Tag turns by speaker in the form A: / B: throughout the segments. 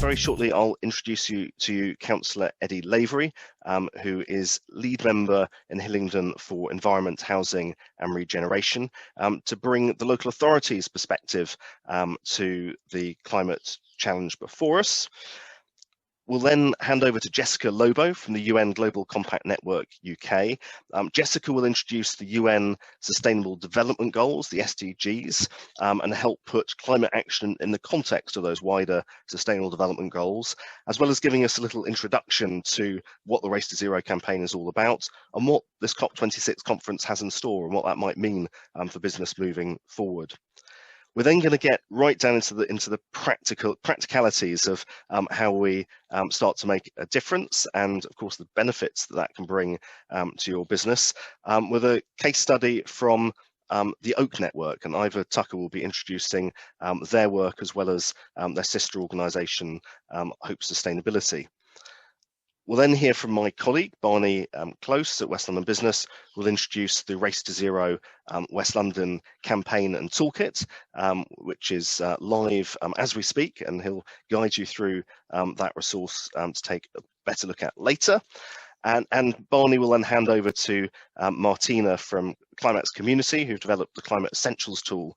A: very shortly I'll introduce you to Councillor Eddie Lavery, who is lead member in Hillingdon for Environment, Housing and Regeneration, to bring the local authorities' perspective to the climate challenge before us. We'll then hand over to Jessica Lobo from the UN Global Compact Network UK. Jessica will introduce the UN Sustainable Development Goals, the SDGs, and help put climate action in the context of those wider Sustainable Development Goals, as well as giving us a little introduction to what the Race to Zero campaign is all about and what this COP26 conference has in store and what that might mean for business moving forward. We're then going to get right down into the practicalities of how we start to make a difference, and of course the benefits that can bring to your business, with a case study from the Oak Network, and Ivor Tucker will be introducing their work as well as their sister organisation, Hope Sustainability. We'll then hear from my colleague, Barney Close at West London Business, who will introduce the Race to Zero West London campaign and toolkit, which is live as we speak, and he'll guide you through that resource to take a better look at later. And Barney will then hand over to Martina from Climax Community, who've developed the Climate Essentials tool,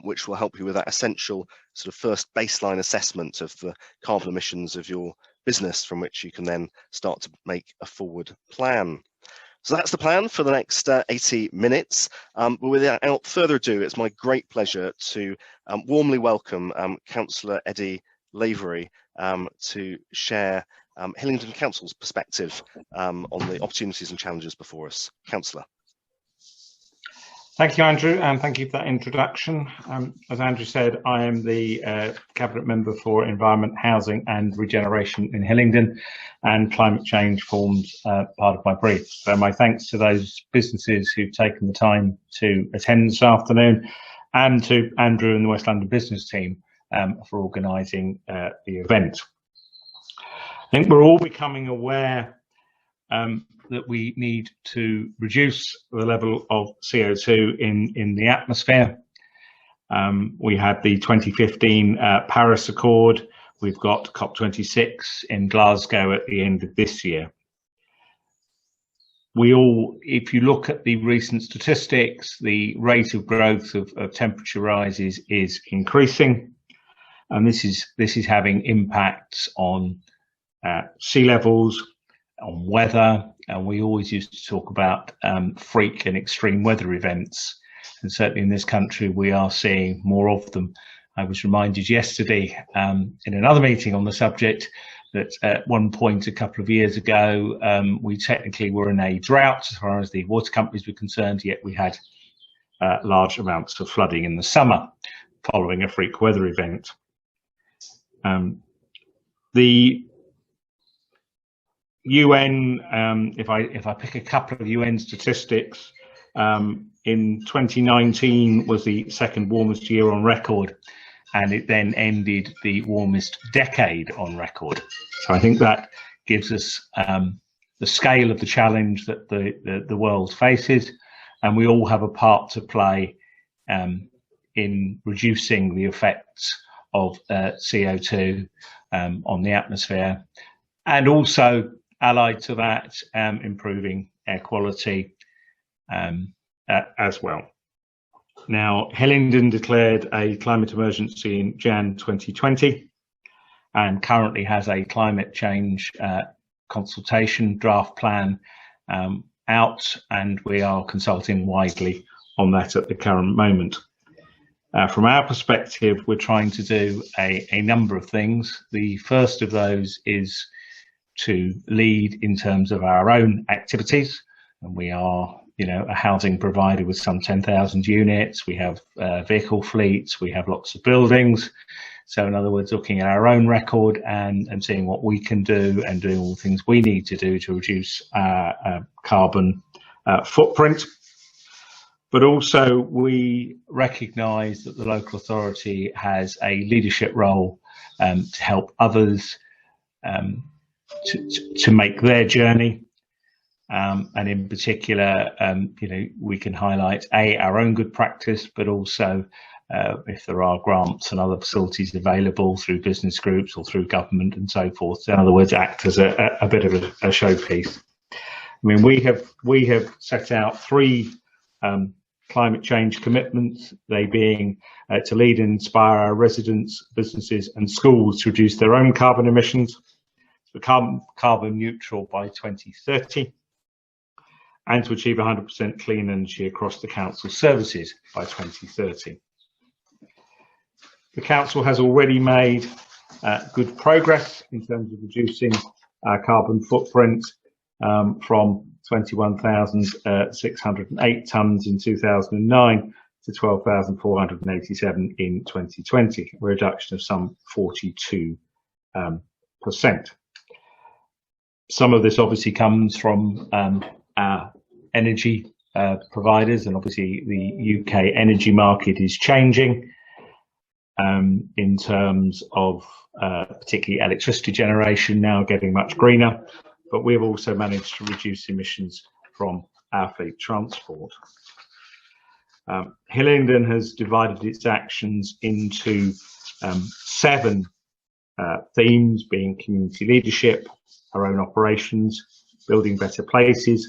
A: which will help you with that essential sort of first baseline assessment of the carbon emissions of your business, from which you can then start to make a forward plan. So that's the plan for the next 80 minutes. But without further ado, it's my great pleasure to warmly welcome Councillor Eddie Lavery to share Hillingdon Council's perspective on the opportunities and challenges before us. Councillor.
B: Thank you, Andrew, and thank you for that introduction. As Andrew said, I am the Cabinet Member for Environment, Housing and Regeneration in Hillingdon, and climate change forms part of my brief. So my thanks to those businesses who've taken the time to attend this afternoon, and to Andrew and the West London Business team for organising the event. I think we're all becoming aware that we need to reduce the level of CO2 in the atmosphere. We had the 2015 Paris Accord. We've got COP26 in Glasgow at the end of this year. If you look at the recent statistics, the rate of growth of temperature rises is increasing, and this is having impacts on sea levels, on weather, and we always used to talk about freak and extreme weather events, and certainly in this country we are seeing more of them. I was reminded yesterday in another meeting on the subject that at one point a couple of years ago we technically were in a drought as far as the water companies were concerned, yet we had large amounts of flooding in the summer following a freak weather event. The UN, if I pick a couple of UN statistics, in 2019 was the second warmest year on record, and it then ended the warmest decade on record. So I think that gives us the scale of the challenge that the world faces, and we all have a part to play in reducing the effects of CO2 on the atmosphere, and also allied to that, improving air quality as well. Now, Hillingdon declared a climate emergency in Jan 2020 and currently has a climate change consultation draft plan out, and we are consulting widely on that at the current moment. From our perspective, we're trying to do a number of things. The first of those is to lead in terms of our own activities, and we are, a housing provider with some 10,000 units. We have vehicle fleets, we have lots of buildings. So in other words, looking at our own record and seeing what we can do and doing all the things we need to do to reduce our carbon footprint. But also we recognise that the local authority has a leadership role to help others to make their journey, and in particular, we can highlight our own good practice, but also if there are grants and other facilities available through business groups or through government and so forth. In other words, act as a bit of a showpiece. I mean, we have set out 3 climate change commitments, they being to lead and inspire our residents, businesses and schools to reduce their own carbon emissions, to become carbon neutral by 2030, and to achieve 100% clean energy across the council services by 2030. The council has already made good progress in terms of reducing our carbon footprint from 21,608 tonnes in 2009 to 12,487 in 2020, a reduction of some 42%. Some of this obviously comes from our energy providers, and obviously the UK energy market is changing in terms of particularly electricity generation now getting much greener, but we've also managed to reduce emissions from our fleet transport. Hillingdon has divided its actions into 7 themes, being community leadership, our own operations, building better places,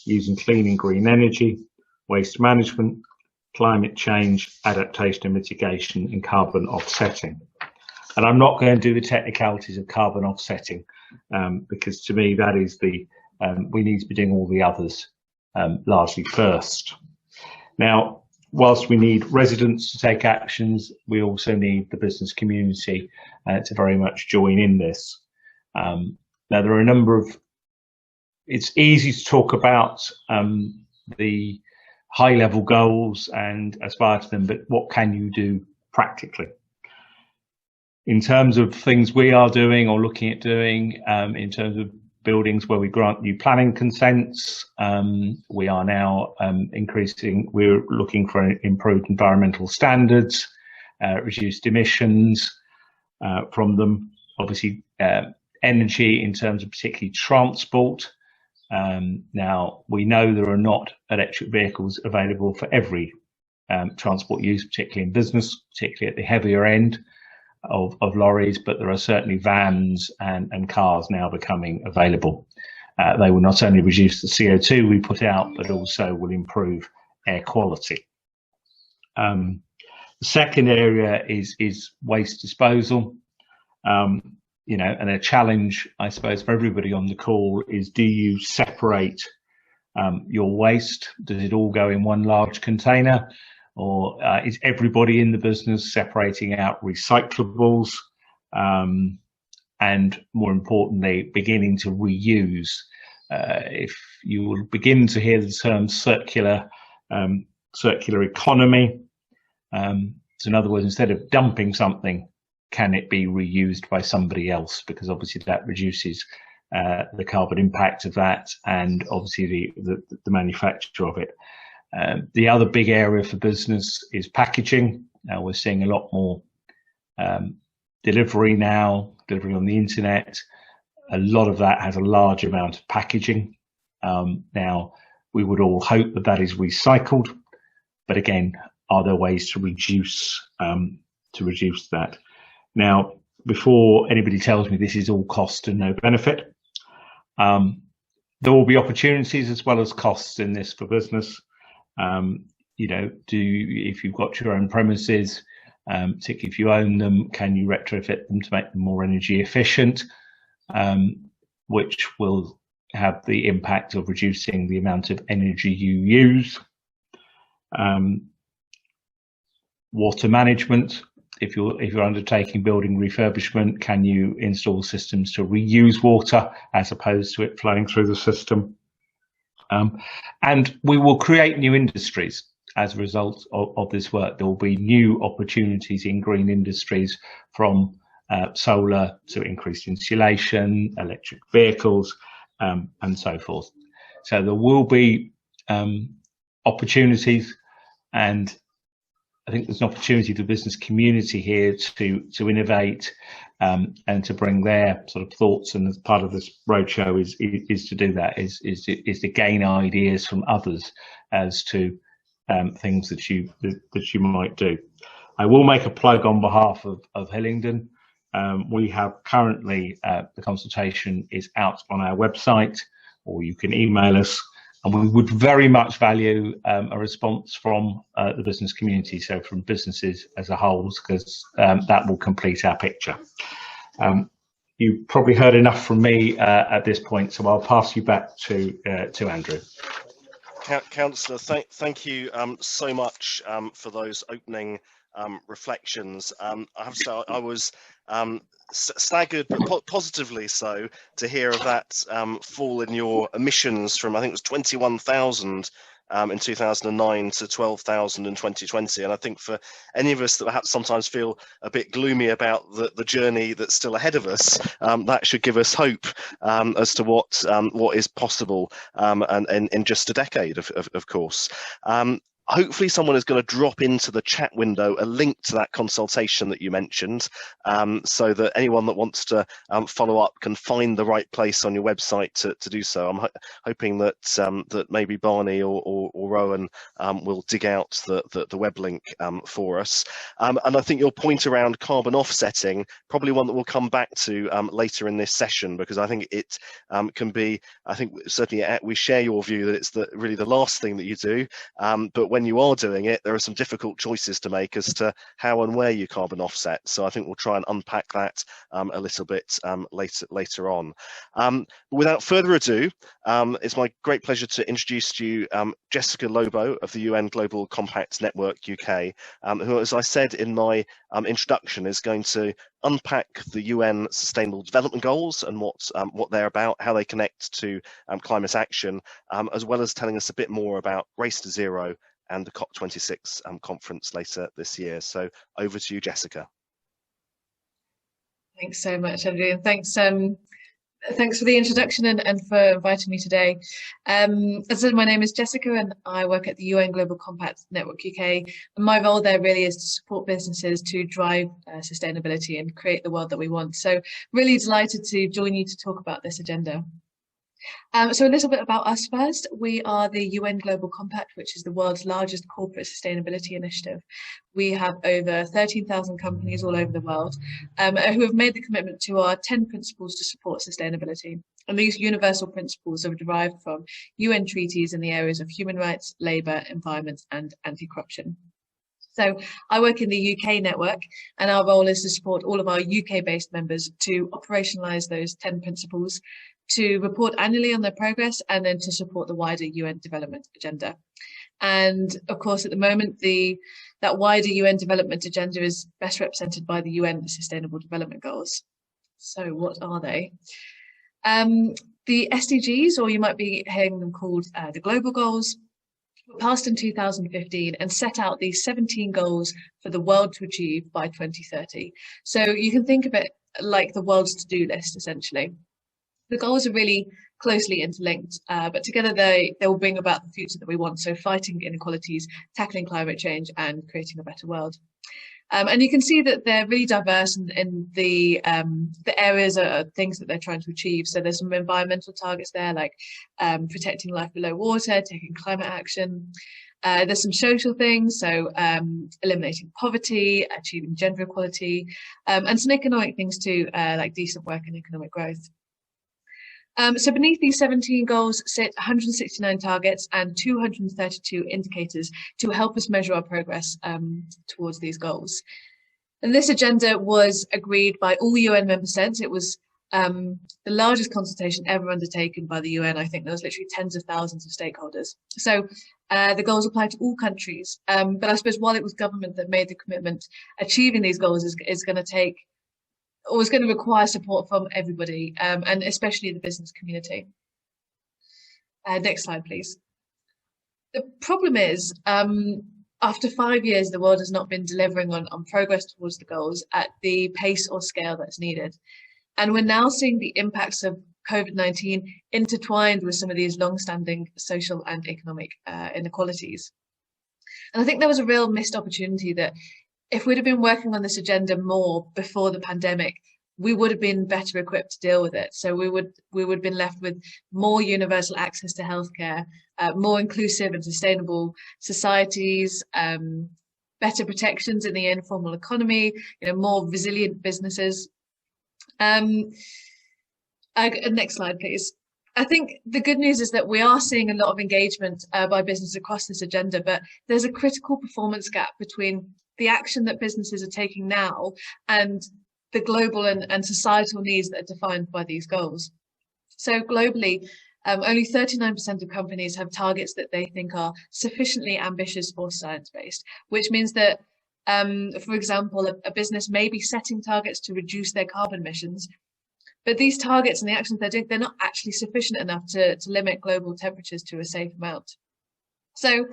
B: using clean and green energy, waste management, climate change, adaptation and mitigation, and carbon offsetting. And I'm not going to do the technicalities of carbon offsetting because to me that is the, we need to be doing all the others largely first. Now, whilst we need residents to take actions, we also need the business community to very much join in this. Now, there are a number of, it's easy to talk about the high level goals and aspire to them, but what can you do practically? In terms of things we are doing or looking at doing, in terms of buildings where we grant new planning consents, we are now we're looking for improved environmental standards, reduced emissions from them. Obviously, energy in terms of particularly transport. Now, we know there are not electric vehicles available for every transport use, particularly in business, particularly at the heavier end of lorries, but there are certainly vans and cars now becoming available. They will not only reduce the CO2 we put out, but also will improve air quality. The second area is waste disposal. You know, and a challenge, I suppose, for everybody on the call is, do you separate your waste? Does it all go in one large container? Or is everybody in the business separating out recyclables? And more importantly, beginning to reuse. If you will begin to hear the term circular economy, so in other words, instead of dumping something, can it be reused by somebody else? Because obviously that reduces the carbon impact of that, and obviously the manufacture of it. The other big area for business is packaging. Now we're seeing a lot more delivery on the internet. A lot of that has a large amount of packaging. Now we would all hope that that is recycled, but again, are there ways to reduce that? Now, before anybody tells me this is all cost and no benefit, there will be opportunities as well as costs in this for business. You know, if you've got your own premises, particularly if you own them, can you retrofit them to make them more energy efficient, which will have the impact of reducing the amount of energy you use. Water management. If you're undertaking building refurbishment, can you install systems to reuse water as opposed to it flowing through the system? And we will create new industries as a result of this work. There will be new opportunities in green industries, from solar to increased insulation, electric vehicles, and so forth. So there will be opportunities, and I think there's an opportunity for the business community here to innovate and to bring their sort of thoughts. And as part of this roadshow is to do that, is to gain ideas from others as to things that you might do. I will make a plug on behalf of Hillingdon. We have currently, the consultation is out on our website, or you can email us, and we would very much value a response from the business community, so from businesses as a whole, because that will complete our picture. You've probably heard enough from me at this point, so I'll pass you back to Andrew.
A: Councillor, thank you so much for those opening reflections. I have to say, I was staggered, but positively so, to hear of that fall in your emissions from, I think it was 21,000 in 2009 to 12,000 in 2020. And I think for any of us that perhaps sometimes feel a bit gloomy about the journey that's still ahead of us, that should give us hope as to what is possible and in just a decade, of course. Hopefully someone is going to drop into the chat window a link to that consultation that you mentioned, so that anyone that wants to follow up can find the right place on your website to do so. I'm hoping that that maybe Barney or Rowan will dig out the web link for us. And I think your point around carbon offsetting, probably one that we'll come back to later in this session, because I think it can be, I think certainly we share your view that it's really the last thing that you do, but when you are doing it, there are some difficult choices to make as to how and where you carbon offset. So I think we'll try and unpack that a little bit later on. Without further ado, it's my great pleasure to introduce to you Jessica Lobo of the UN Global Compact Network UK, who, as I said in my introduction, is going to unpack the UN Sustainable Development Goals and what they're about, how they connect to climate action, as well as telling us a bit more about Race to Zero and the COP26 conference later this year. So over to you, Jessica.
C: Thanks so much, Andrew, and thanks for the introduction and for inviting me today. As I said, my name is Jessica and I work at the UN Global Compact Network UK. And my role there really is to support businesses to drive sustainability and create the world that we want. So really delighted to join you to talk about this agenda. So a little bit about us first. We are the UN Global Compact, which is the world's largest corporate sustainability initiative. We have over 13,000 companies all over the world who have made the commitment to our 10 principles to support sustainability. And these universal principles are derived from UN treaties in the areas of human rights, labour, environment and anti-corruption. So I work in the UK network, and our role is to support all of our UK-based members to operationalise those 10 principles, to report annually on their progress, and then to support the wider UN development agenda. And of course, at the moment, that wider UN development agenda is best represented by the UN Sustainable Development Goals. So what are they? The SDGs, or you might be hearing them called the Global Goals, were passed in 2015 and set out these 17 goals for the world to achieve by 2030. So you can think of it like the world's to-do list, essentially. The goals are really closely interlinked, but together they will bring about the future that we want. So fighting inequalities, tackling climate change, and creating a better world. And you can see that they're really diverse in the areas or things that they're trying to achieve. So there's some environmental targets there, like protecting life below water, taking climate action. There's some social things, so eliminating poverty, achieving gender equality, and some economic things too, like decent work and economic growth. So beneath these 17 goals sit 169 targets and 232 indicators to help us measure our progress towards these goals. And this agenda was agreed by all UN member states. It was the largest consultation ever undertaken by the UN. I think there was literally tens of thousands of stakeholders. So the goals apply to all countries. But I suppose while it was government that made the commitment, achieving these goals is going to take, or is going to require support from everybody, and especially the business community. Next slide, please. The problem is, after 5 years, the world has not been delivering on progress towards the goals at the pace or scale that's needed. And we're now seeing the impacts of COVID-19 intertwined with some of these long-standing social and economic inequalities. And I think there was a real missed opportunity that if we'd have been working on this agenda more before the pandemic, we would have been better equipped to deal with it. So we would have been left with more universal access to healthcare, more inclusive and sustainable societies, better protections in the informal economy, more resilient businesses. Next slide, please. I think the good news is that we are seeing a lot of engagement by business across this agenda, but there's a critical performance gap between the action that businesses are taking now and the global and societal needs that are defined by these goals. So globally, only 39% of companies have targets that they think are sufficiently ambitious or science-based, which means that, for example, a business may be setting targets to reduce their carbon emissions, but these targets and the actions they're doing, they're not actually sufficient enough to limit global temperatures to a safe amount. So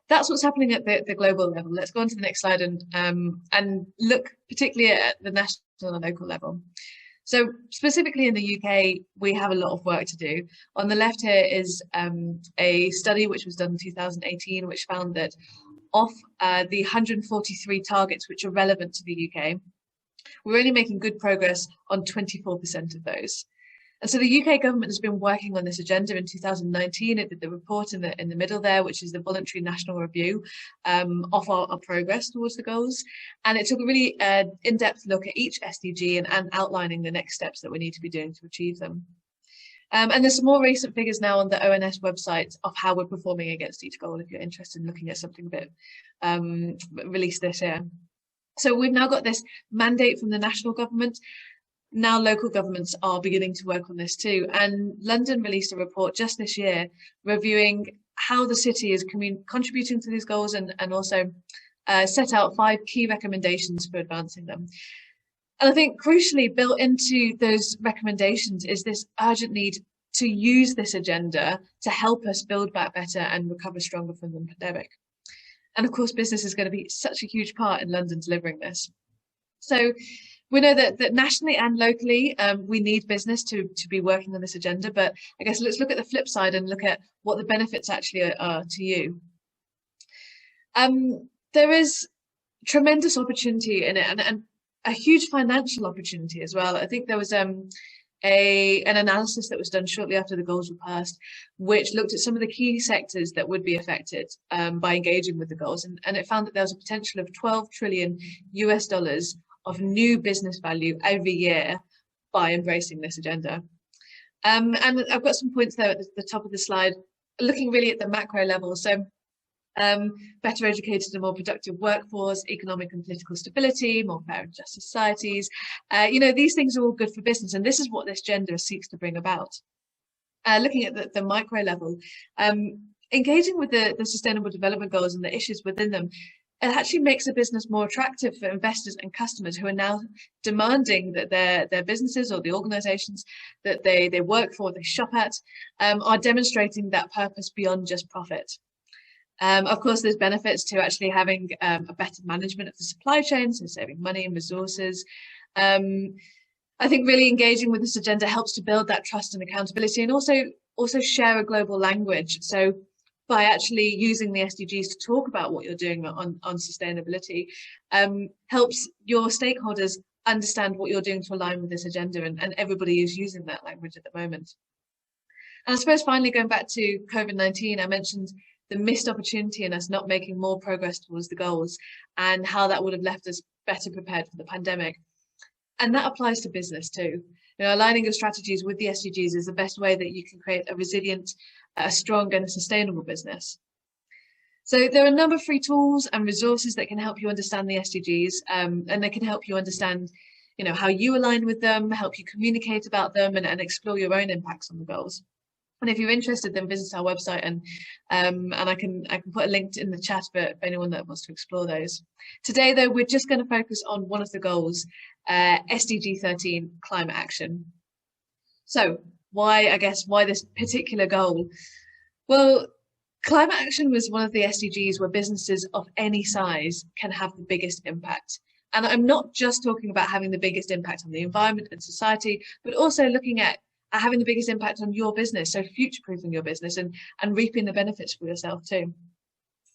C: that's what's happening at the global level. Let's go on to the next slide and look particularly at the national and local level. So specifically in the UK, we have a lot of work to do. On the left here is a study which was done in 2018, which found that of the 143 targets which are relevant to the UK, we're only making good progress on 24% of those. And so the UK government has been working on this agenda. In 2019, it did the report in the middle there, which is the voluntary national review of our progress towards the goals. And it took a really in-depth look at each SDG and outlining the next steps that we need to be doing to achieve them. And there's some more recent figures now on the ONS website of how we're performing against each goal, if you're interested in looking at something a bit released this year. So we've now got this mandate from the national government. Now local governments are beginning to work on this too. And London released a report just this year reviewing how the city is contributing to these goals and also set out 5 key recommendations for advancing them. And I think crucially built into those recommendations is this urgent need to use this agenda to help us build back better and recover stronger from the pandemic. And of course, business is going to be such a huge part in London delivering this. So we know that nationally and locally, we need business to be working on this agenda. But I guess let's look at the flip side and look at what the benefits actually are to you. There is tremendous opportunity in it and a huge financial opportunity as well. I think there was an analysis that was done shortly after the goals were passed, which looked at some of the key sectors that would be affected by engaging with the goals. And it found that there was a potential of $12 trillion of new business value every year by embracing this agenda. And I've got some points there at the top of the slide, looking really at the macro level. So better educated and more productive workforce, economic and political stability, more fair and just societies. These things are all good for business, and this is what this agenda seeks to bring about. Looking at the micro level, engaging with the Sustainable Development Goals and the issues within them, it actually makes a business more attractive for investors and customers who are now demanding that their businesses or the organisations that they work for, they shop at, are demonstrating that purpose beyond just profit. Of course, there's benefits to actually having a better management of the supply chain, so saving money and resources. I think really engaging with this agenda helps to build that trust and accountability, and also share a global language. So by actually using the SDGs to talk about what you're doing on sustainability, helps your stakeholders understand what you're doing to align with this agenda, and everybody is using that language at the moment. And I suppose finally, going back to COVID-19, I mentioned the missed opportunity in us not making more progress towards the goals and how that would have left us better prepared for the pandemic. And that applies to business too. Aligning your strategies with the SDGs is the best way that you can create a resilient, a strong and a sustainable business. So there are a number of free tools and resources that can help you understand the SDGs, and they can help you understand how you align with them, help you communicate about them and explore your own impacts on the goals. And if you're interested, then visit our website and I can put a link in the chat for anyone that wants to explore those. Today, though, we're just going to focus on one of the goals, SDG 13, climate action. So why this particular goal? Well, climate action was one of the SDGs where businesses of any size can have the biggest impact. And I'm not just talking about having the biggest impact on the environment and society, but also looking at having the biggest impact on your business, so future-proofing your business and reaping the benefits for yourself too.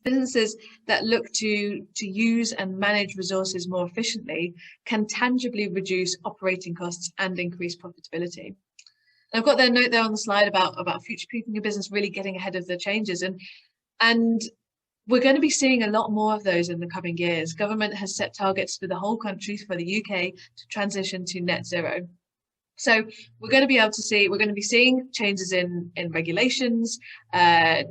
C: Businesses that look to use and manage resources more efficiently can tangibly reduce operating costs and increase profitability. And I've got their note there on the slide about future-proofing your business, really getting ahead of the changes. And we're going to be seeing a lot more of those in the coming years. Government has set targets for the whole country, for the UK, to transition to net zero. So we're going to be seeing changes in regulations,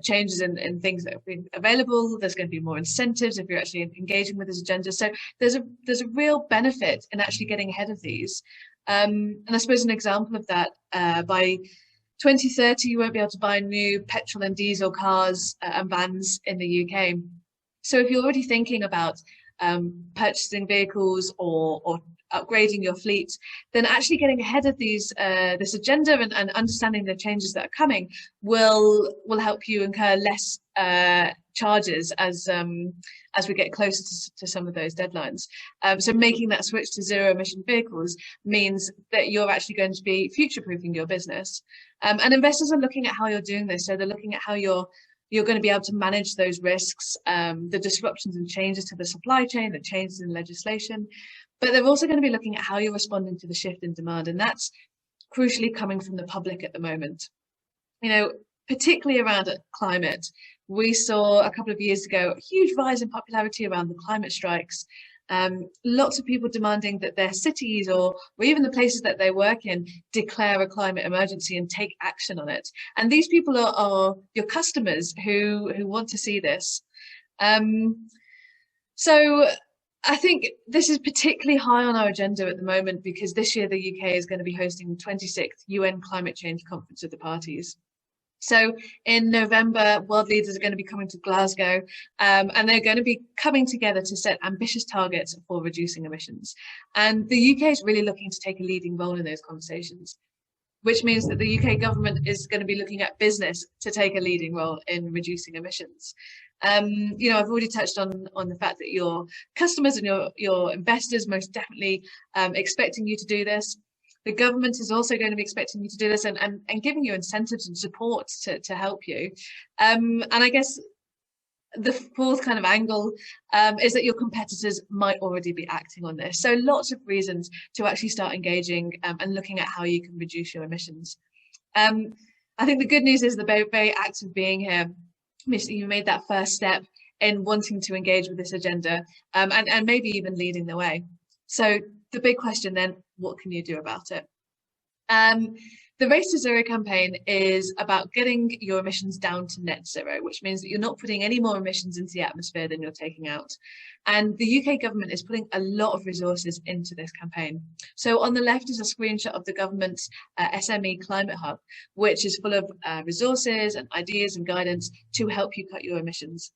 C: changes in things that have been available. There's going to be more incentives if you're actually engaging with this agenda. So there's a real benefit in actually getting ahead of these. And I suppose an example of that, by 2030, you won't be able to buy new petrol and diesel cars and vans in the UK. So if you're already thinking about purchasing vehicles or upgrading your fleet, then actually getting ahead of these this agenda and understanding the changes that are coming will help you incur less charges as we get closer to some of those deadlines. So making that switch to zero emission vehicles means that you're actually going to be future-proofing your business. And investors are looking at how you're doing this. So they're looking at how you're going to be able to manage those risks, the disruptions and changes to the supply chain, the changes in legislation. But they're also going to be looking at how you're responding to the shift in demand. And that's crucially coming from the public at the moment. You know, particularly around climate, we saw a couple of years ago a huge rise in popularity around the climate strikes. Lots of people demanding that their cities or even the places that they work in declare a climate emergency and take action on it. And these people are your customers who want to see this. So I think this is particularly high on our agenda at the moment because this year the UK is going to be hosting the 26th UN Climate Change Conference of the Parties. So in November, world leaders are going to be coming to Glasgow, and they're going to be coming together to set ambitious targets for reducing emissions. And the UK is really looking to take a leading role in those conversations, which means that the UK government is going to be looking at business to take a leading role in reducing emissions. You know, I've already touched on the fact that your customers and your investors most definitely expecting you to do this. The government is also going to be expecting you to do this and giving you incentives and support to help you. And I guess the fourth kind of angle is that your competitors might already be acting on this. So lots of reasons to actually start engaging and looking at how you can reduce your emissions. I think the good news is the very act of being here, you made that first step in wanting to engage with this agenda and maybe even leading the way. So the big question then, what can you do about it? The Race to Zero campaign is about getting your emissions down to net zero, which means that you're not putting any more emissions into the atmosphere than you're taking out. And the UK government is putting a lot of resources into this campaign. So on the left is a screenshot of the government's SME Climate Hub, which is full of resources and ideas and guidance to help you cut your emissions.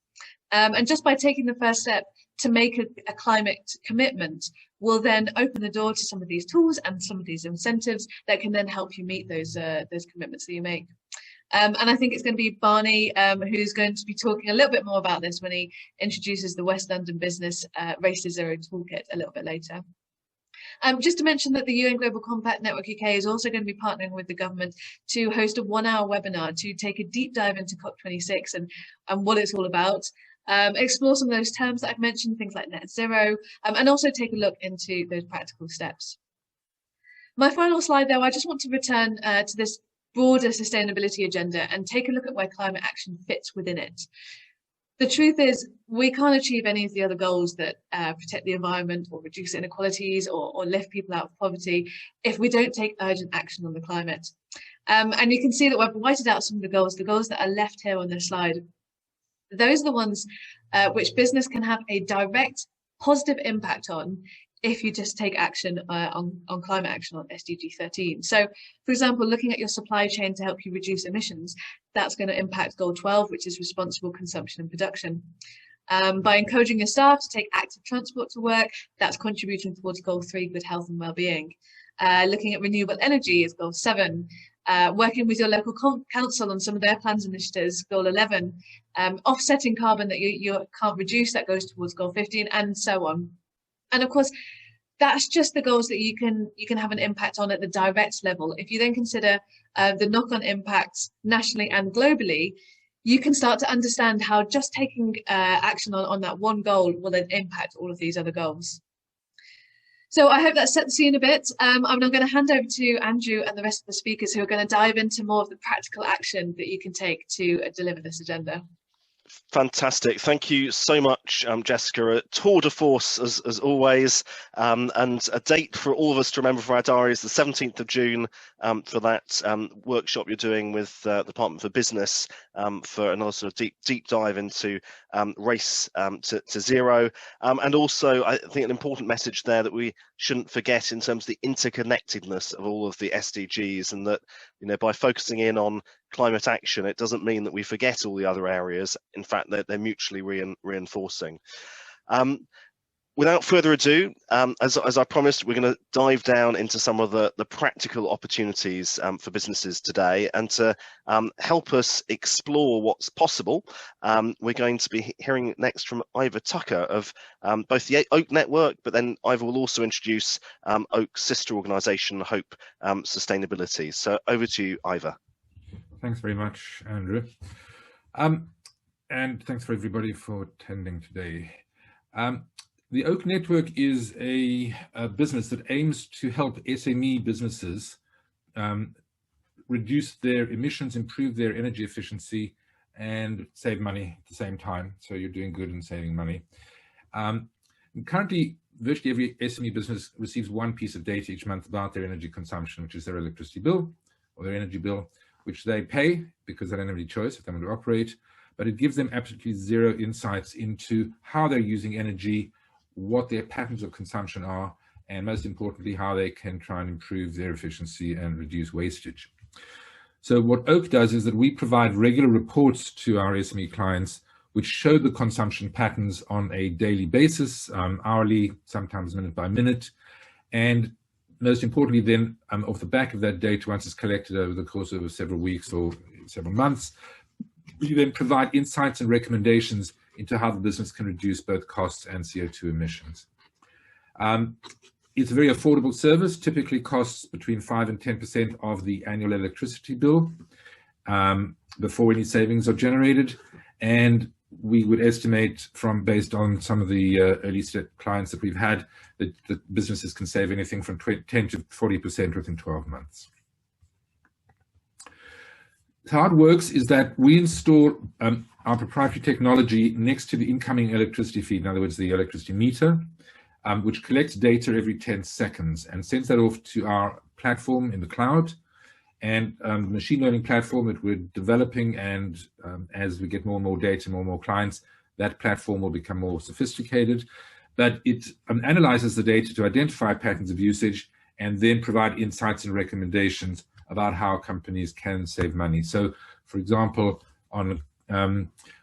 C: And just by taking the first step to make a climate commitment will then open the door to some of these tools and some of these incentives that can then help you meet those commitments that you make. And I think it's going to be Barney who's going to be talking a little bit more about this when he introduces the West London Business Race to Zero toolkit a little bit later. Just to mention that the UN Global Compact Network UK is also going to be partnering with the government to host a 1-hour webinar to take a deep dive into COP26 and what it's all about. Explore some of those terms that I've mentioned, things like net zero, and also take a look into those practical steps. My final slide, though, I just want to return to this broader sustainability agenda and take a look at where climate action fits within it. The truth is, we can't achieve any of the other goals that protect the environment or reduce inequalities or lift people out of poverty if we don't take urgent action on the climate. And you can see that we've whited out some of the goals that are left here on this slide. Those are the ones which business can have a direct positive impact on if you just take action on climate action on SDG 13. So, for example, looking at your supply chain to help you reduce emissions, that's going to impact Goal 12, which is responsible consumption and production. By encouraging your staff to take active transport to work, that's contributing towards Goal 3, good health and well-being. Looking at renewable energy is Goal 7. Working with your local council on some of their plans and initiatives, Goal 11, offsetting carbon that you can't reduce, that goes towards Goal 15, and so on. And of course, that's just the goals that you can have an impact on at the direct level. If you then consider the knock-on impacts nationally and globally, you can start to understand how just taking action on that one goal will then impact all of these other goals. So I hope that set the scene a bit. I'm now going to hand over to Andrew and the rest of the speakers who are going to dive into more of the practical action that you can take to deliver this agenda.
A: Fantastic. Thank you so much, Jessica. A tour de force as always, and a date for all of us to remember for our diaries, the 17th of June, for that workshop you're doing with the Department for Business, for another sort of deep dive into race to zero. And also, I think an important message there that we shouldn't forget in terms of the interconnectedness of all of the SDGs, and that, you know, by focusing in on climate action, it doesn't mean that we forget all the other areas. In fact, they're mutually reinforcing. Without further ado, as I promised, we're going to dive down into some of the practical opportunities for businesses today. And to help us explore what's possible, we're going to be hearing next from Ivor Tucker of both the Oak Network, but then Ivor will also introduce Oak's sister organisation, Hope Sustainability. So over to you, Ivor.
D: Thanks very much, Andrew. And thanks for everybody for attending today. The Oak Network is a business that aims to help SME businesses reduce their emissions, improve their energy efficiency, and save money at the same time. So you're doing good and saving money. Currently, virtually every SME business receives one piece of data each month about their energy consumption, which is their electricity bill or their energy bill, which they pay because they don't have any choice if they want to operate. But it gives them absolutely zero insights into how they're using energy, what their patterns of consumption are, and most importantly, how they can try and improve their efficiency and reduce wastage. So what Oak does is that we provide regular reports to our SME clients which show the consumption patterns on a daily basis, hourly, sometimes minute by minute. And most importantly then, off the back of that data, once it's collected over the course of several weeks or several months, we then provide insights and recommendations into how the business can reduce both costs and CO2 emissions. It's a very affordable service, typically costs between 5 and 10% of the annual electricity bill before any savings are generated. And we would estimate, based on some of the early clients that we've had, that businesses can save anything from 10 to 40% within 12 months. How it works is that we install our proprietary technology next to the incoming electricity feed, in other words, the electricity meter, which collects data every 10 seconds and sends that off to our platform in the cloud. And machine learning platform that we're developing, and as we get more and more data, more and more clients, that platform will become more sophisticated. But it analyzes the data to identify patterns of usage and then provide insights and recommendations about how companies can save money. So, for example, on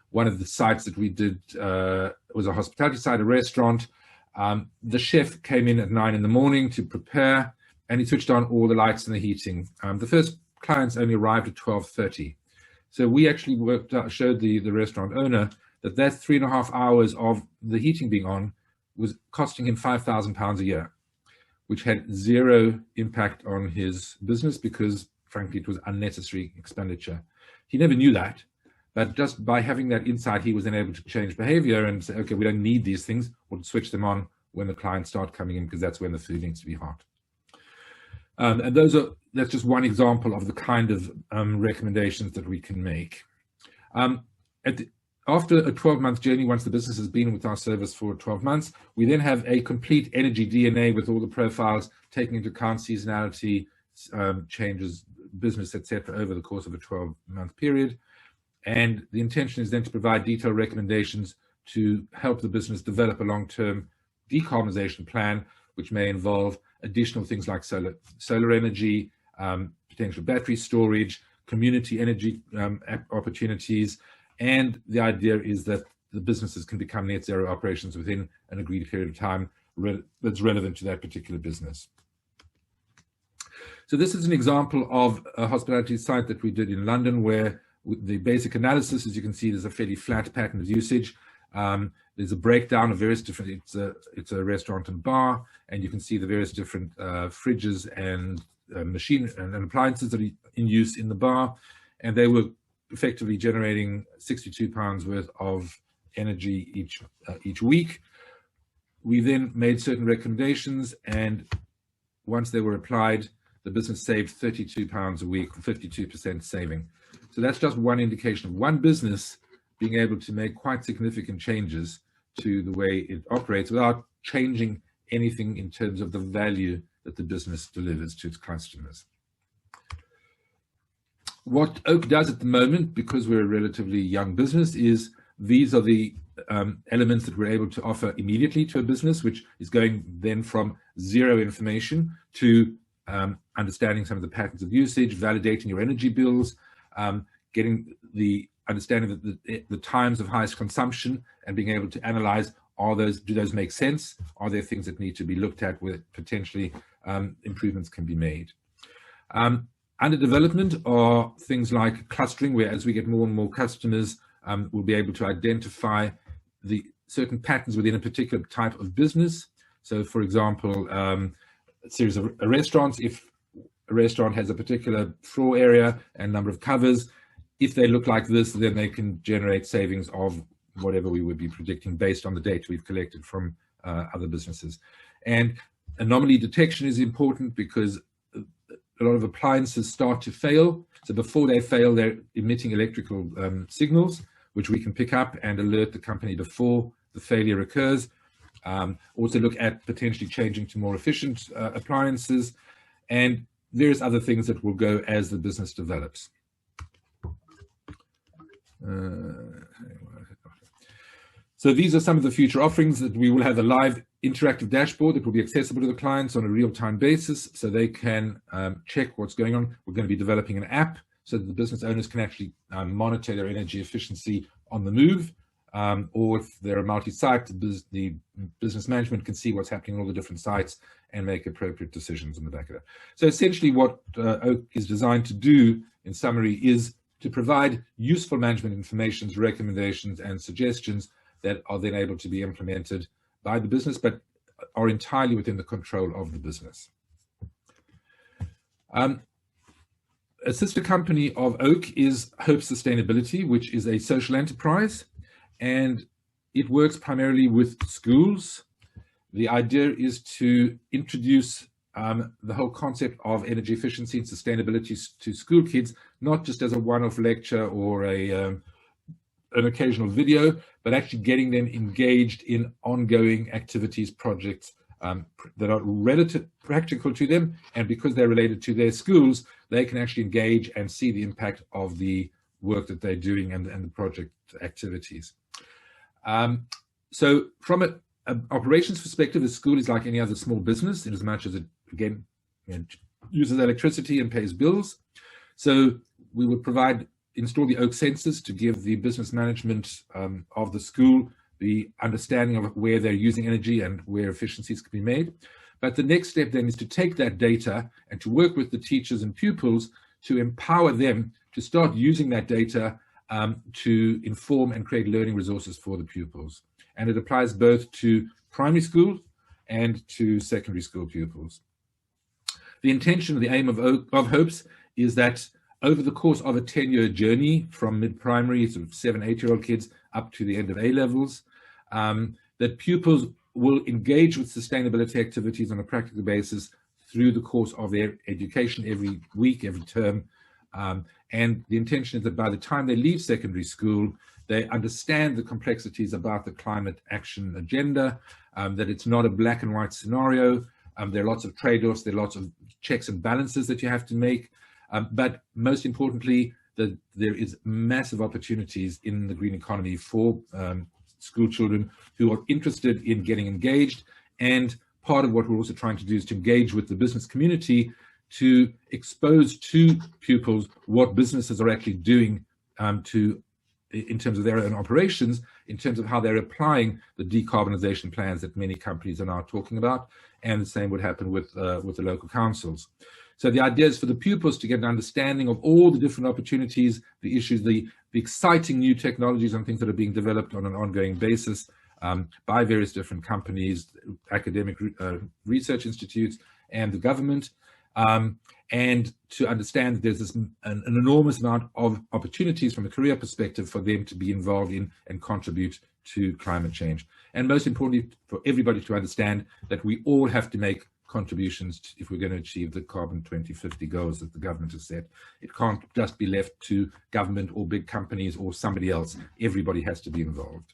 D: one of the sites that we did was a hospitality site, a restaurant. The chef came in at 9 in the morning to prepare, and he switched on all the lights and the heating. The first clients only arrived at 12:30. So we actually showed the restaurant owner that 3.5 hours of the heating being on was costing him £5,000 a year, which had zero impact on his business because, frankly, it was unnecessary expenditure. He never knew that, but just by having that insight, he was then able to change behavior and say, okay, we don't need these things. We'll switch them on when the clients start coming in, because that's when the food needs to be hot. And that's just one example of the kind of recommendations that we can make. After a 12-month journey, once the business has been with our service for 12 months, we then have a complete energy DNA with all the profiles, taking into account seasonality, changes, business, etc., over the course of a 12-month period. And the intention is then to provide detailed recommendations to help the business develop a long-term decarbonization plan, which may involve additional things like solar energy, potential battery storage, community energy opportunities. And the idea is that the businesses can become net zero operations within an agreed period of time that's relevant to that particular business. So this is an example of a hospitality site that we did in London, where with the basic analysis, as you can see, there's a fairly flat pattern of usage. There's a breakdown of various different, it's a restaurant and bar, and you can see the various different fridges and machine and appliances that are in use in the bar. And they were effectively generating £62 worth of energy each week. We then made certain recommendations, and once they were applied, the business saved £32 a week, 52% saving. So that's just one indication of one business being able to make quite significant changes to the way it operates without changing anything in terms of the value that the business delivers to its customers. What Oak does at the moment, because we're a relatively young business, is these are the elements that we're able to offer immediately to a business, which is going then from zero information to understanding some of the patterns of usage, validating your energy bills, getting the understanding that the times of highest consumption, and being able to analyze, do those make sense? Are there things that need to be looked at where potentially improvements can be made? Under development are things like clustering, where as we get more and more customers, we'll be able to identify the certain patterns within a particular type of business. So, for example, a series of restaurants, if a restaurant has a particular floor area and number of covers, if they look like this, then they can generate savings of whatever we would be predicting based on the data we've collected from other businesses. And anomaly detection is important because a lot of appliances start to fail. So before they fail, they're emitting electrical signals, which we can pick up and alert the company before the failure occurs. Also look at potentially changing to more efficient appliances, and various other things that will go as the business develops. So these are some of the future offerings. That we will have a live interactive dashboard that will be accessible to the clients on a real-time basis, so they can check what's going on. We're going to be developing an app so that the business owners can actually monitor their energy efficiency on the move, or if they're a multi-site, the business management can see what's happening on all the different sites and make appropriate decisions on the back of that. So essentially what Oak is designed to do, in summary, is to provide useful management information, recommendations and suggestions that are then able to be implemented by the business, but are entirely within the control of the business. A sister company of Oak is Hope Sustainability, which is a social enterprise, and it works primarily with schools. The idea is to introduce the whole concept of energy efficiency and sustainability to school kids, not just as a one-off lecture or an occasional video, but actually getting them engaged in ongoing activities, projects that are relative, practical to them, and because they're related to their schools, they can actually engage and see the impact of the work that they're doing and the project activities. So from an operations perspective, the school is like any other small business in as much as it, again, uses electricity and pays bills. So we would install the Oak sensors to give the business management of the school the understanding of where they're using energy and where efficiencies can be made. But the next step then is to take that data and to work with the teachers and pupils to empower them to start using that data to inform and create learning resources for the pupils. And it applies both to primary school and to secondary school pupils. The intention, the aim of Hopes is that over the course of a 10-year journey from mid-primary, sort of 7, 8-year-old kids up to the end of A-levels, that pupils will engage with sustainability activities on a practical basis through the course of their education every week, every term. And the intention is that by the time they leave secondary school, they understand the complexities about the climate action agenda, that it's not a black and white scenario. There are lots of trade-offs, there are lots of checks and balances that you have to make. But most importantly, that there is massive opportunities in the green economy for school children who are interested in getting engaged. And part of what we're also trying to do is to engage with the business community to expose to pupils what businesses are actually doing in terms of their own operations, in terms of how they're applying the decarbonisation plans that many companies are now talking about. And the same would happen with the local councils. So the idea is for the pupils to get an understanding of all the different opportunities, the issues, the exciting new technologies and things that are being developed on an ongoing basis by various different companies, academic research institutes, and the government, and to understand that there's an enormous amount of opportunities from a career perspective for them to be involved in and contribute to climate change. And most importantly, for everybody to understand that we all have to make contributions if we're going to achieve the carbon 2050 goals that the government has set. It can't just be left to government or big companies or somebody else. Everybody has to be involved.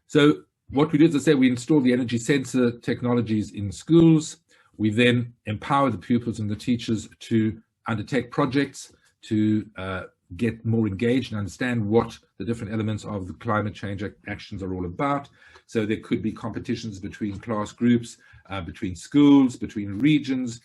D: So what we did, as I said, we installed the energy sensor technologies in schools. We then empower the pupils and the teachers to undertake projects, to get more engaged and understand what the different elements of the climate change actions are all about. So there could be competitions between class groups, between schools, between regions.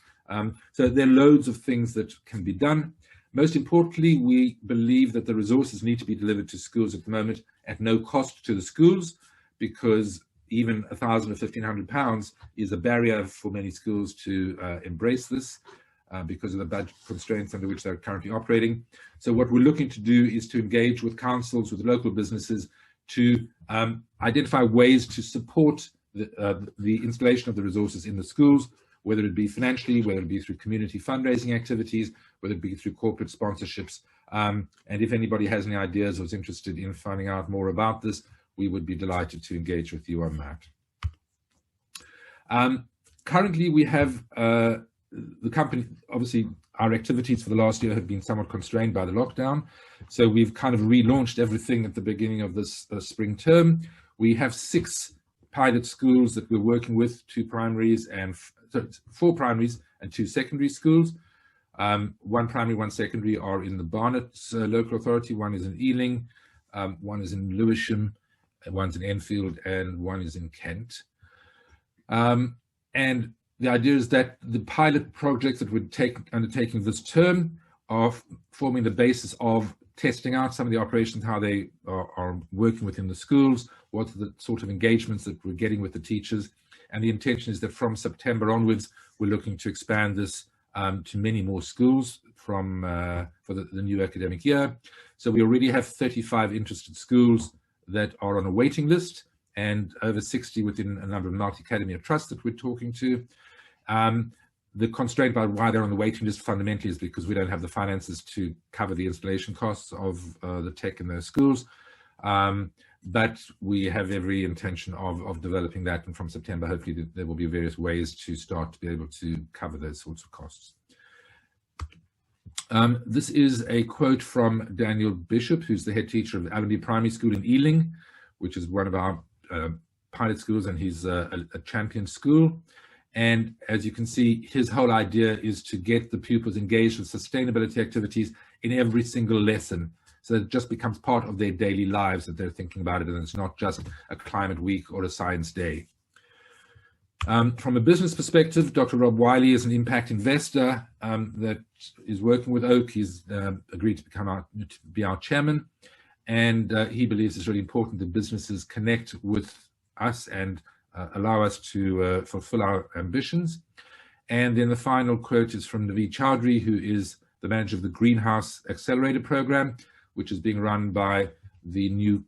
D: So there are loads of things that can be done. Most importantly, we believe that the resources need to be delivered to schools at the moment at no cost to the schools, because even £1,000 or £1,500 is a barrier for many schools to embrace this because of the budget constraints under which they're currently operating. So what we're looking to do is to engage with councils, with local businesses, to identify ways to support the installation of the resources in the schools, whether it be financially, whether it be through community fundraising activities, whether it be through corporate sponsorships. And if anybody has any ideas or is interested in finding out more about this, we would be delighted to engage with you on that. Currently, we have the company, obviously, our activities for the last year have been somewhat constrained by the lockdown. So we've kind of relaunched everything at the beginning of this spring term. We have 6 pilot schools that we're working with, 2 primaries and 4 primaries and 2 secondary schools. 1 primary, 1 secondary are in the Barnet local authority. 1 is in Ealing, 1 is in Lewisham, 1's in Enfield, and 1 is in Kent. And the idea is that the pilot projects that we're undertaking this term are forming the basis of testing out some of the operations, how they are working within the schools, what are the sort of engagements that we're getting with the teachers. And the intention is that from September onwards, we're looking to expand this to many more schools for the new academic year. So we already have 35 interested schools that are on a waiting list, and over 60 within a number of multi-academy trusts that we're talking to. The constraint by why they're on the waiting list fundamentally is because we don't have the finances to cover the installation costs of the tech in those schools. But we have every intention of developing that, and from September, hopefully there will be various ways to start to be able to cover those sorts of costs. This is a quote from Daniel Bishop, who's the head teacher of Allenby Primary School in Ealing, which is one of our pilot schools, and he's a champion school. And as you can see, his whole idea is to get the pupils engaged with sustainability activities in every single lesson, so it just becomes part of their daily lives, that they're thinking about it, and it's not just a climate week or a science day. From a business perspective, Dr. Rob Wiley is an impact investor that is working with Oak. He's agreed to be our chairman, and he believes it's really important that businesses connect with us and allow us to fulfill our ambitions. And then the final quote is from Naveed Chowdhury, who is the manager of the Greenhouse Accelerator Program, which is being run by the new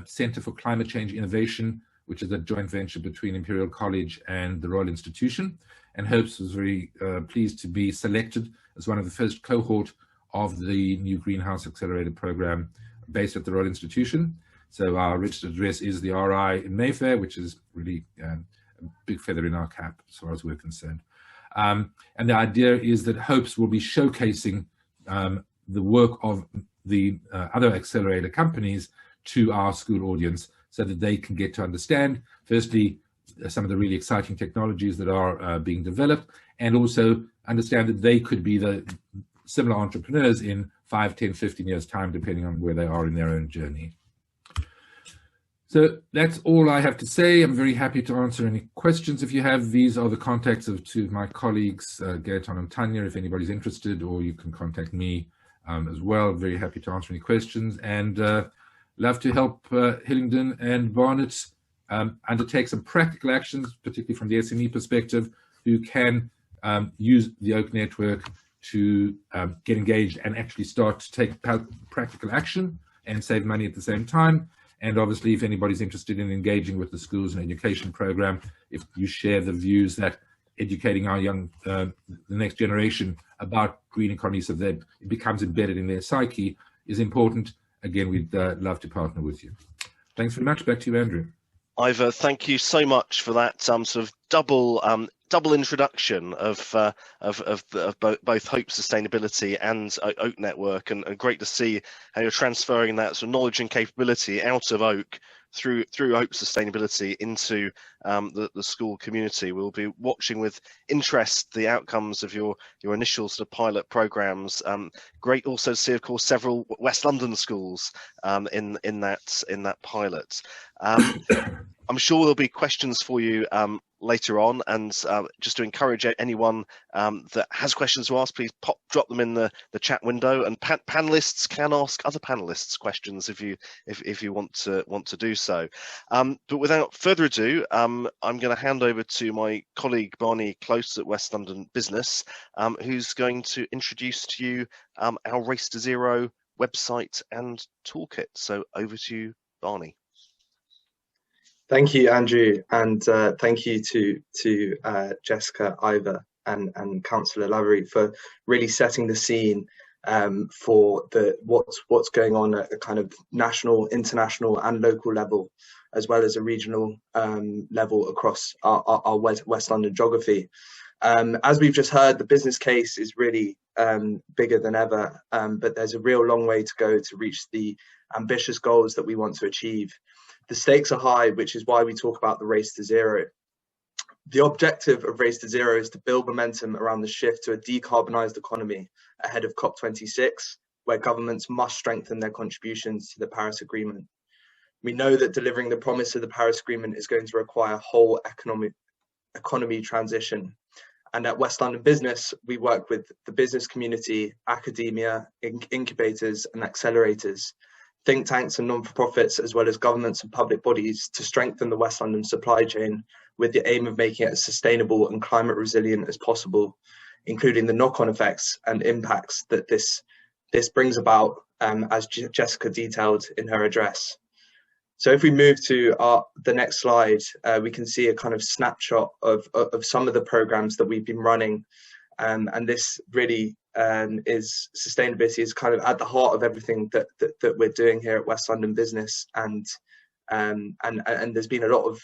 D: Centre for Climate Change Innovation, which is a joint venture between Imperial College and the Royal Institution. And Hopes was very pleased to be selected as one of the first cohort of the new Greenhouse Accelerator Program based at the Royal Institution. So our registered address is the RI in Mayfair, which is really a big feather in our cap as far as we're concerned. And the idea is that Hopes will be showcasing the work of the other accelerator companies to our school audience, so that they can get to understand, firstly, some of the really exciting technologies that are being developed, and also understand that they could be the similar entrepreneurs in 5, 10, 15 years' time, depending on where they are in their own journey. So that's all I have to say. I'm very happy to answer any questions if you have. These are the contacts of 2 of my colleagues, Gaetan and Tanya, if anybody's interested, or you can contact me as well. Very happy to answer any questions, and love to help Hillingdon and Barnet undertake some practical actions, particularly from the SME perspective, who can use the Oak Network to get engaged and actually start to take practical action and save money at the same time. And obviously, if anybody's interested in engaging with the schools and education program, if you share the views that educating our young, the next generation about green economy so that it becomes embedded in their psyche is important, again, we'd love to partner with you. Thanks very much. Back to you, Andrew.
A: Ivor, thank you so much for that sort of double introduction of both Hope Sustainability and Oak Network, and great to see how you're transferring that sort of knowledge and capability out of Oak through Hope Sustainability into the school community. We'll be watching with interest the outcomes of your initial sort of pilot programs. Great also to see, of course, several West London schools in that pilot. I'm sure there'll be questions for you later on, and just to encourage anyone that has questions to ask, please drop them in the chat window, and panelists can ask other panelists questions if you want to do so. But without further ado, I'm going to hand over to my colleague Barney Close at West London Business, who's going to introduce to you our Race to Zero website and toolkit. So over to you, Barney.
E: Thank you, Andrew, and thank you to Jessica, Ivor, and Councillor Lavery for really setting the scene for what's going on at a kind of national, international, and local level, as well as a regional level across our West London geography. As we've just heard, the business case is really bigger than ever, but there's a real long way to go to reach the ambitious goals that we want to achieve. The stakes are high, which is why we talk about the Race to Zero. The objective of Race to Zero is to build momentum around the shift to a decarbonised economy ahead of COP26, where governments must strengthen their contributions to the Paris Agreement. We know that delivering the promise of the Paris Agreement is going to require whole economy transition. And at West London Business, we work with the business community, academia, incubators and accelerators, think tanks and non-for-profits, as well as governments and public bodies, to strengthen the West London supply chain with the aim of making it as sustainable and climate resilient as possible, including the knock-on effects and impacts that this brings about, as Jessica detailed in her address. So if we move to the next slide, we can see a kind of snapshot of some of the programs that we've been running, and this really is sustainability is kind of at the heart of everything that we're doing here at West London Business, and there's been a lot of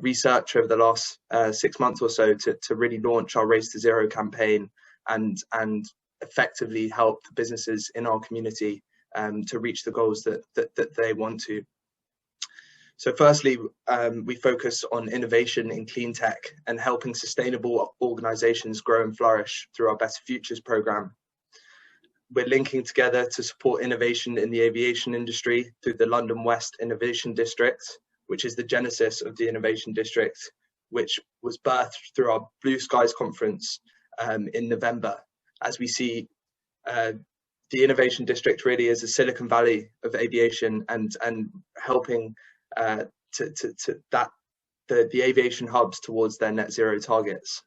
E: research over the last 6 months or so to really launch our Race to Zero campaign and effectively help businesses in our community to reach the goals that they want to. So firstly, we focus on innovation in clean tech and helping sustainable organisations grow and flourish through our Better Futures programme. We're linking together to support innovation in the aviation industry through the London West Innovation District, which is the genesis of the Innovation District, which was birthed through our Blue Skies conference in November. As we see, the Innovation District really is a Silicon Valley of aviation, and helping the aviation hubs towards their net zero targets.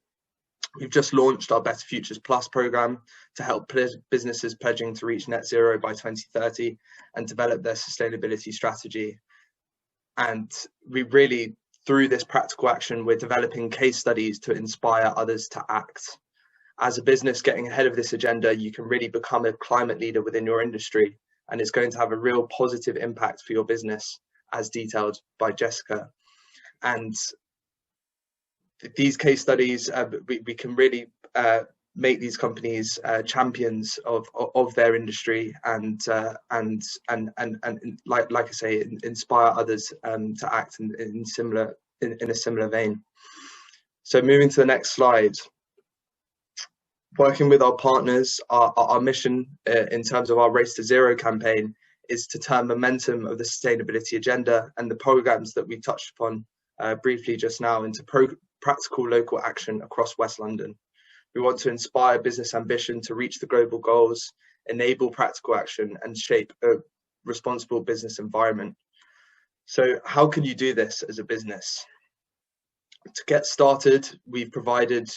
E: We've just launched our Better Futures Plus programme to help businesses pledging to reach net zero by 2030 and develop their sustainability strategy. And we really, through this practical action, we're developing case studies to inspire others to act. As a business getting ahead of this agenda, you can really become a climate leader within your industry, and it's going to have a real positive impact for your business, as detailed by Jessica. And these case studies, we can really make these companies champions of their industry, and like I say, inspire others to act in a similar vein. So moving to the next slide. Working with our partners, our mission in terms of our Race to Zero campaign is to turn momentum of the sustainability agenda and the programs that we touched upon briefly just now into practical local action across West London. We want to inspire business ambition to reach the global goals, enable practical action, and shape a responsible business environment. So how can you do this as a business? To get started, we've provided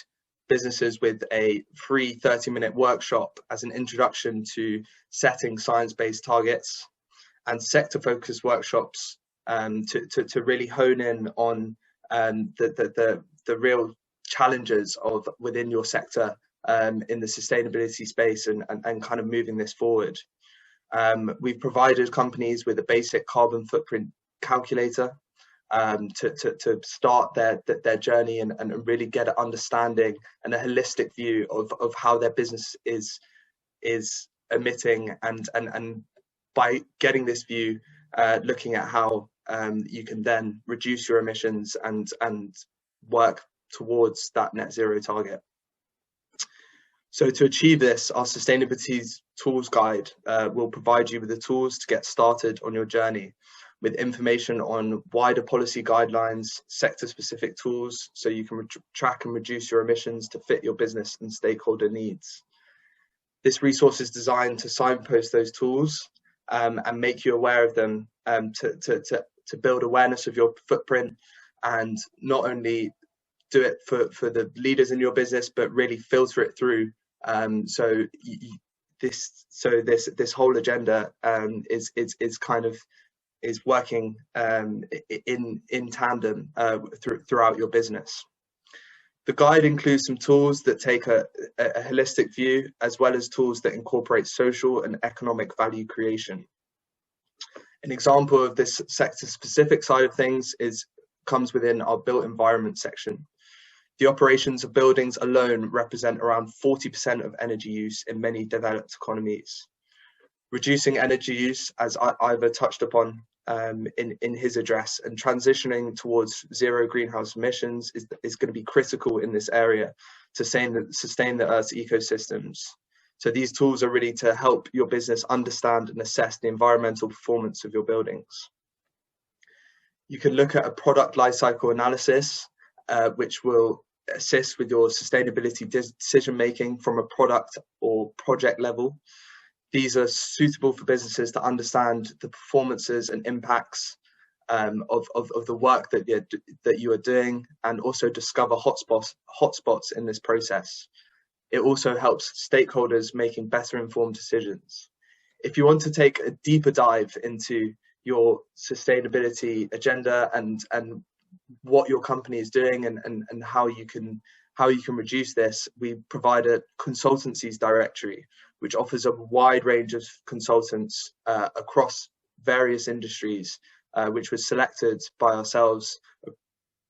E: businesses with a free 30-minute workshop as an introduction to setting science-based targets, and sector-focused workshops to really hone in on the real challenges of within your sector in the sustainability space, and kind of moving this forward. We've provided companies with a basic carbon footprint calculator, to start their journey and really get an understanding and a holistic view of how their business is emitting, and by getting this view, looking at how you can then reduce your emissions and work towards that net zero target. So to achieve this, our Sustainability Tools Guide will provide you with the tools to get started on your journey, with information on wider policy guidelines, sector-specific tools, so you can track and reduce your emissions to fit your business and stakeholder needs. This resource is designed to signpost those tools and make you aware of them, to build awareness of your footprint, and not only do it for the leaders in your business, but really filter it through. So this whole agenda is working in tandem throughout your business. The guide includes some tools that take a holistic view, as well as tools that incorporate social and economic value creation. An example of this sector-specific side of things comes within our built environment section. The operations of buildings alone represent around 40% of energy use in many developed economies. Reducing energy use, as Ivor touched upon in his address, and transitioning towards zero greenhouse emissions is going to be critical in this area to sustain the Earth's ecosystems. So these tools are really to help your business understand and assess the environmental performance of your buildings. You can look at a product lifecycle analysis, which will assist with your sustainability decision making from a product or project level. These are suitable for businesses to understand the performances and impacts of the work that you are doing, and also discover hotspots in this process. It also helps stakeholders making better informed decisions. If you want to take a deeper dive into your sustainability agenda and what your company is doing and how you can reduce this, we provide a consultancies directory, which offers a wide range of consultants across various industries, which was selected by ourselves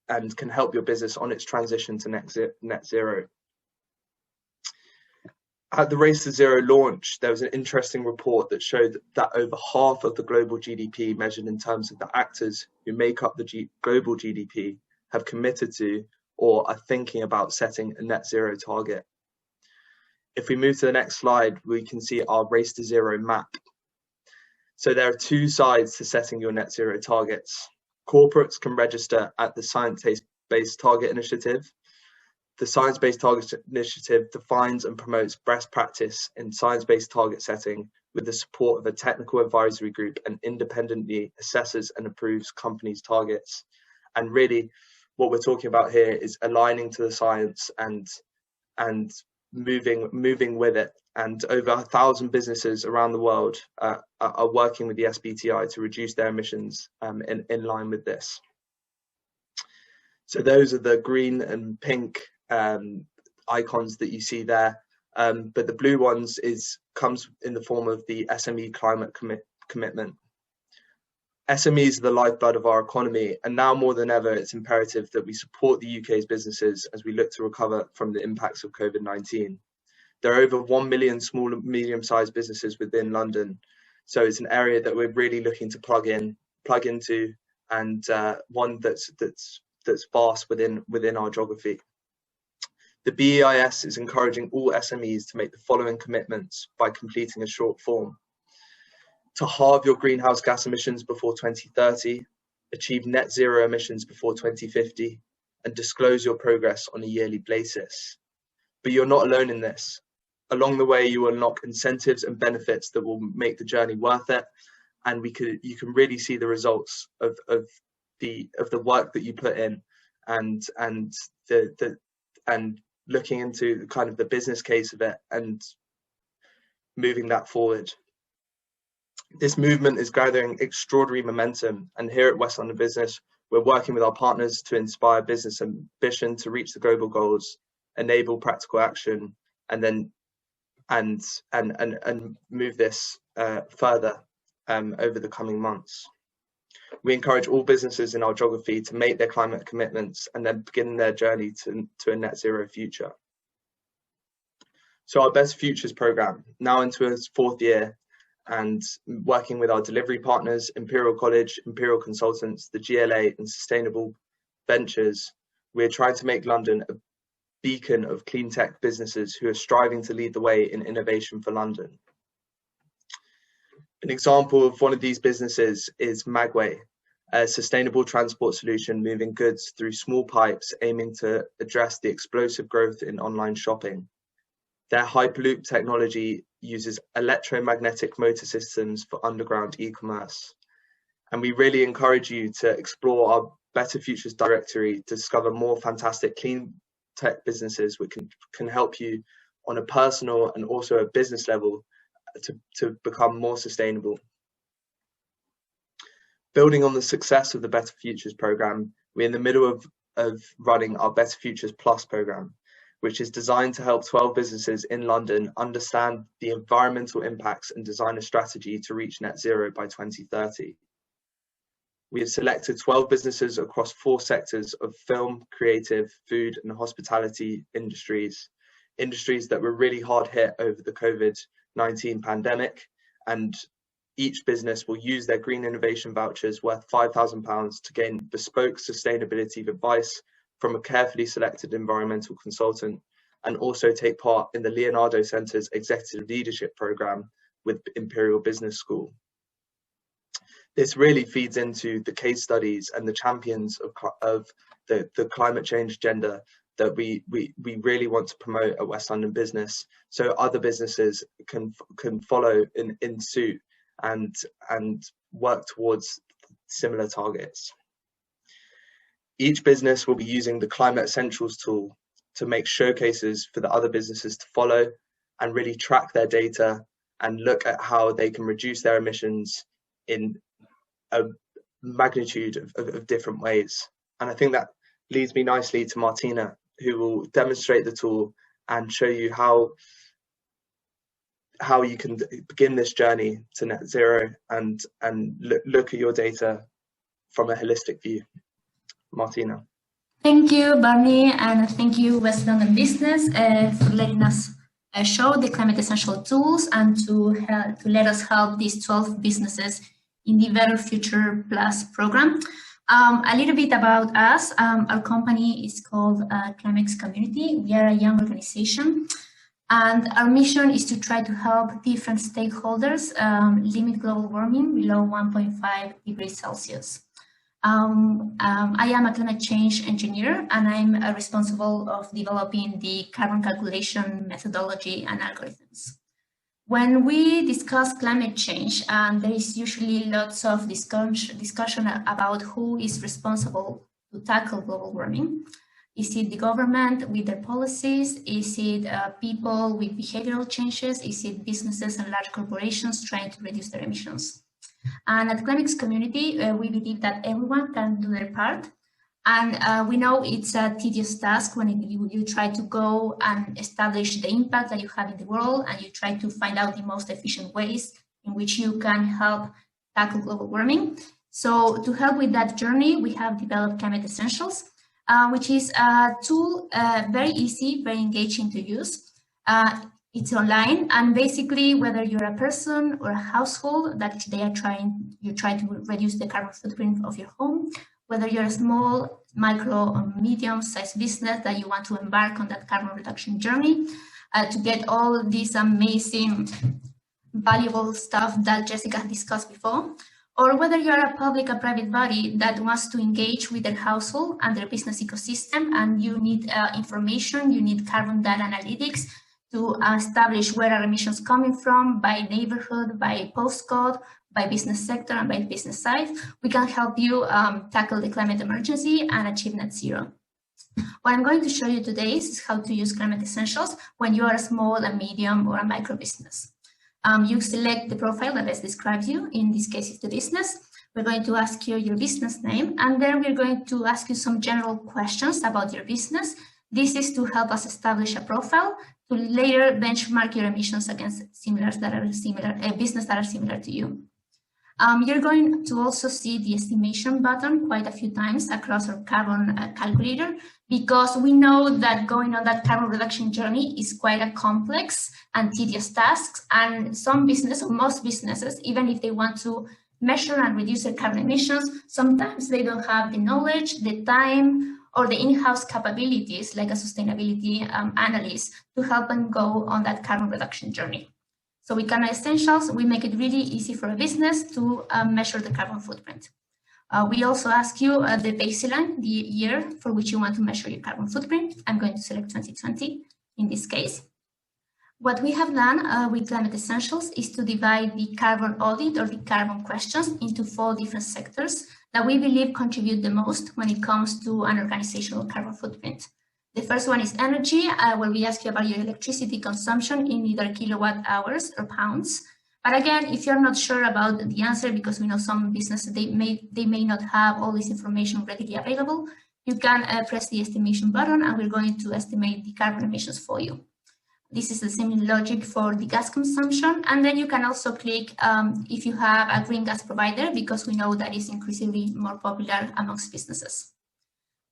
E: and can help your business on its transition to net zero. At the Race to Zero launch, there was an interesting report that showed that over half of the global GDP, measured in terms of the actors who make up the global GDP, have committed to or are thinking about setting a net zero target. If we move to the next slide, we can see our Race to Zero map. So there are two sides to setting your net zero targets. Corporates can register at the Science Based Target Initiative. The Science Based Target Initiative defines and promotes best practice in science-based target setting with the support of a technical advisory group, and independently assesses and approves companies' targets. And really, what we're talking about here is aligning to the science and moving with it. And over 1,000 businesses around the world are working with the SBTI to reduce their emissions in line with this. So those are the green and pink icons that you see there, but the blue ones comes in the form of the SME climate commitment. SMEs are the lifeblood of our economy, and now more than ever it's imperative that we support the UK's businesses as we look to recover from the impacts of COVID-19. There are over 1 million small and medium-sized businesses within London, so it's an area that we're really looking to plug into, and one that's vast within our geography. The BEIS is encouraging all SMEs to make the following commitments by completing a short form: to halve your greenhouse gas emissions before 2030, achieve net zero emissions before 2050, and disclose your progress on a yearly basis. But you're not alone in this. Along the way, you will unlock incentives and benefits that will make the journey worth it, and you can really see the results of the work that you put in, and looking into kind of the business case of it and moving that forward. This movement is gathering extraordinary momentum, and here at West London Business, we're working with our partners to inspire business ambition to reach the global goals, enable practical action, and then move this further over the coming months. We encourage all businesses in our geography to make their climate commitments and then begin their journey to a net zero future. So our Best Futures programme, now into its 4th year, and working with our delivery partners, Imperial College, Imperial Consultants, the GLA and Sustainable Ventures, we're trying to make London a beacon of clean tech businesses who are striving to lead the way in innovation for London. An example of one of these businesses is Magway, a sustainable transport solution moving goods through small pipes aiming to address the explosive growth in online shopping. Their Hyperloop technology uses electromagnetic motor systems for underground e-commerce. And we really encourage you to explore our Better Futures directory to discover more fantastic clean tech businesses which can help you on a personal and also a business level to become more sustainable. Building on the success of the Better Futures programme, we're in the middle of running our Better Futures Plus programme, which is designed to help 12 businesses in London understand the environmental impacts and design a strategy to reach net zero by 2030. We have selected 12 businesses across 4 sectors of film, creative, food and hospitality industries that were really hard hit over the COVID-19 pandemic, and each business will use their green innovation vouchers worth £5,000 to gain bespoke sustainability advice from a carefully selected environmental consultant, and also take part in the Leonardo Centre's Executive Leadership Programme with Imperial Business School. This really feeds into the case studies and the champions of the climate change agenda that we really want to promote at West London Business, so other businesses can follow in suit and work towards similar targets. Each business will be using the Climate Essentials tool to make showcases for the other businesses to follow and really track their data and look at how they can reduce their emissions in a magnitude of different ways. And I think that leads me nicely to Martina, who will demonstrate the tool and show you how you can begin this journey to net zero and look at your data from a holistic view. Martina.
F: Thank you, Barney, and thank you, West London Business, for letting us show the Climate Essential tools and to let us help these 12 businesses in the Better Future Plus program. A little bit about us. Our company is called Climex Community. We are a young organization, and our mission is to try to help different stakeholders limit global warming below 1.5 degrees Celsius. I am a climate change engineer, and I'm responsible of developing the carbon calculation methodology and algorithms. When we discuss climate change, there is usually lots of discussion about who is responsible to tackle global warming. Is it the government with their policies? Is it people with behavioral changes? Is it businesses and large corporations trying to reduce their emissions? And at Climex Community, we believe that everyone can do their part. And we know it's a tedious task when you try to go and establish the impact that you have in the world, and you try to find out the most efficient ways in which you can help tackle global warming. So to help with that journey, we have developed Climate Essentials, which is a tool, very easy, very engaging to use. It's online, and basically, whether you're a person or a household that you try to reduce the carbon footprint of your home, whether you're a small, micro, or medium-sized business that you want to embark on that carbon reduction journey to get all this amazing, valuable stuff that Jessica discussed before, or whether you're a public or private body that wants to engage with their household and their business ecosystem, and you need information, you need carbon data analytics to establish where are emissions coming from by neighborhood, by postcode, by business sector, and by business size. We can help you tackle the climate emergency and achieve net zero. What I'm going to show you today is how to use Climate Essentials when you are a small, a medium, or a micro business. You select the profile that best describes you. In this case, it's the business. We're going to ask you your business name, and then we're going to ask you some general questions about your business. This is to help us establish a profile to later benchmark your emissions against businesses that are similar to you. You're going to also see the estimation button quite a few times across our carbon calculator, because we know that going on that carbon reduction journey is quite a complex and tedious task. And some business, or most businesses, even if they want to measure and reduce their carbon emissions, sometimes they don't have the knowledge, the time, or the in-house capabilities, like a sustainability analyst, to help them go on that carbon reduction journey. So with Climate Essentials, we make it really easy for a business to measure the carbon footprint. We also ask you the baseline, the year for which you want to measure your carbon footprint. I'm going to select 2020 in this case. What we have done with Climate Essentials is to divide the carbon audit, or the carbon questions, into 4 different sectors that we believe contribute the most when it comes to an organizational carbon footprint. The first one is energy, where we ask you about your electricity consumption in either kilowatt hours or pounds. But again, if you're not sure about the answer, because we know some businesses, they may not have all this information readily available, you can press the estimation button, and we're going to estimate the carbon emissions for you. This is the same logic for the gas consumption. And then you can also click if you have a green gas provider, because we know that is increasingly more popular amongst businesses.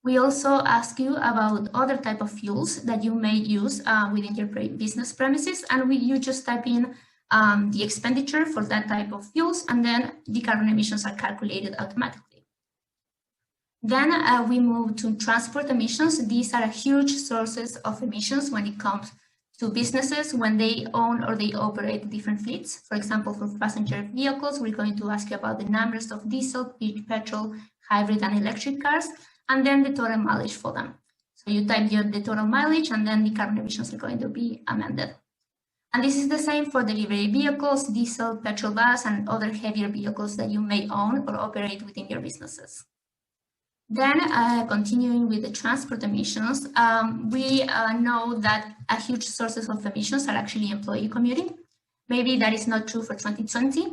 F: We also ask you about other type of fuels that you may use within your business premises, and you just type in the expenditure for that type of fuels, and then the carbon emissions are calculated automatically. Then we move to transport emissions. These are huge sources of emissions when it comes to businesses when they own or they operate different fleets. For example, for passenger vehicles, we're going to ask you about the numbers of diesel, petrol, hybrid, and electric cars, and then the total mileage for them. So you type the total mileage, and then the carbon emissions are going to be amended. And this is the same for delivery vehicles, diesel, petrol bus, and other heavier vehicles that you may own or operate within your businesses. Then continuing with the transport emissions, we know that a huge sources of emissions are actually employee commuting. Maybe that is not true for 2020.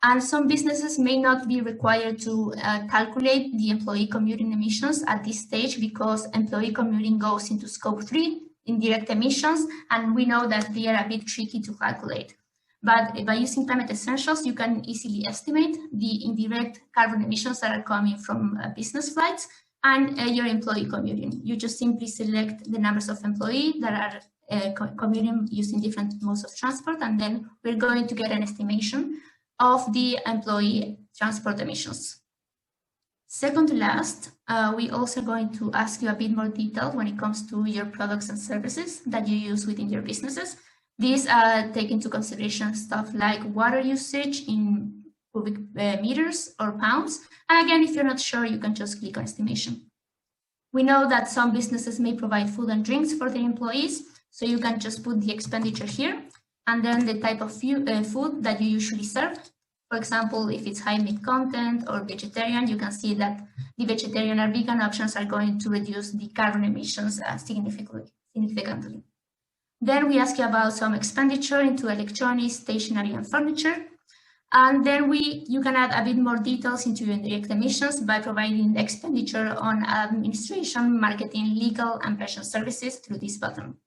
F: And some businesses may not be required to calculate the employee commuting emissions at this stage, because employee commuting goes into scope 3, indirect emissions, and we know that they are a bit tricky to calculate. But by using Climate Essentials, you can easily estimate the indirect carbon emissions that are coming from business flights and your employee commuting. You just simply select the numbers of employees that are commuting using different modes of transport, and then we're going to get an estimation of the employee transport emissions. Second to last, we also going to ask you a bit more detail when it comes to your products and services that you use within your businesses. These take into consideration stuff like water usage in cubic meters or pounds. And again, if you're not sure, you can just click on estimation. We know that some businesses may provide food and drinks for their employees, so you can just put the expenditure here, and then the type of food that you usually serve. For example, if it's high meat content or vegetarian, you can see that the vegetarian or vegan options are going to reduce the carbon emissions significantly. Then we ask you about some expenditure into electronics, stationery, and furniture. And then you can add a bit more details into your indirect emissions by providing the expenditure on administration, marketing, legal, and pension services through this button.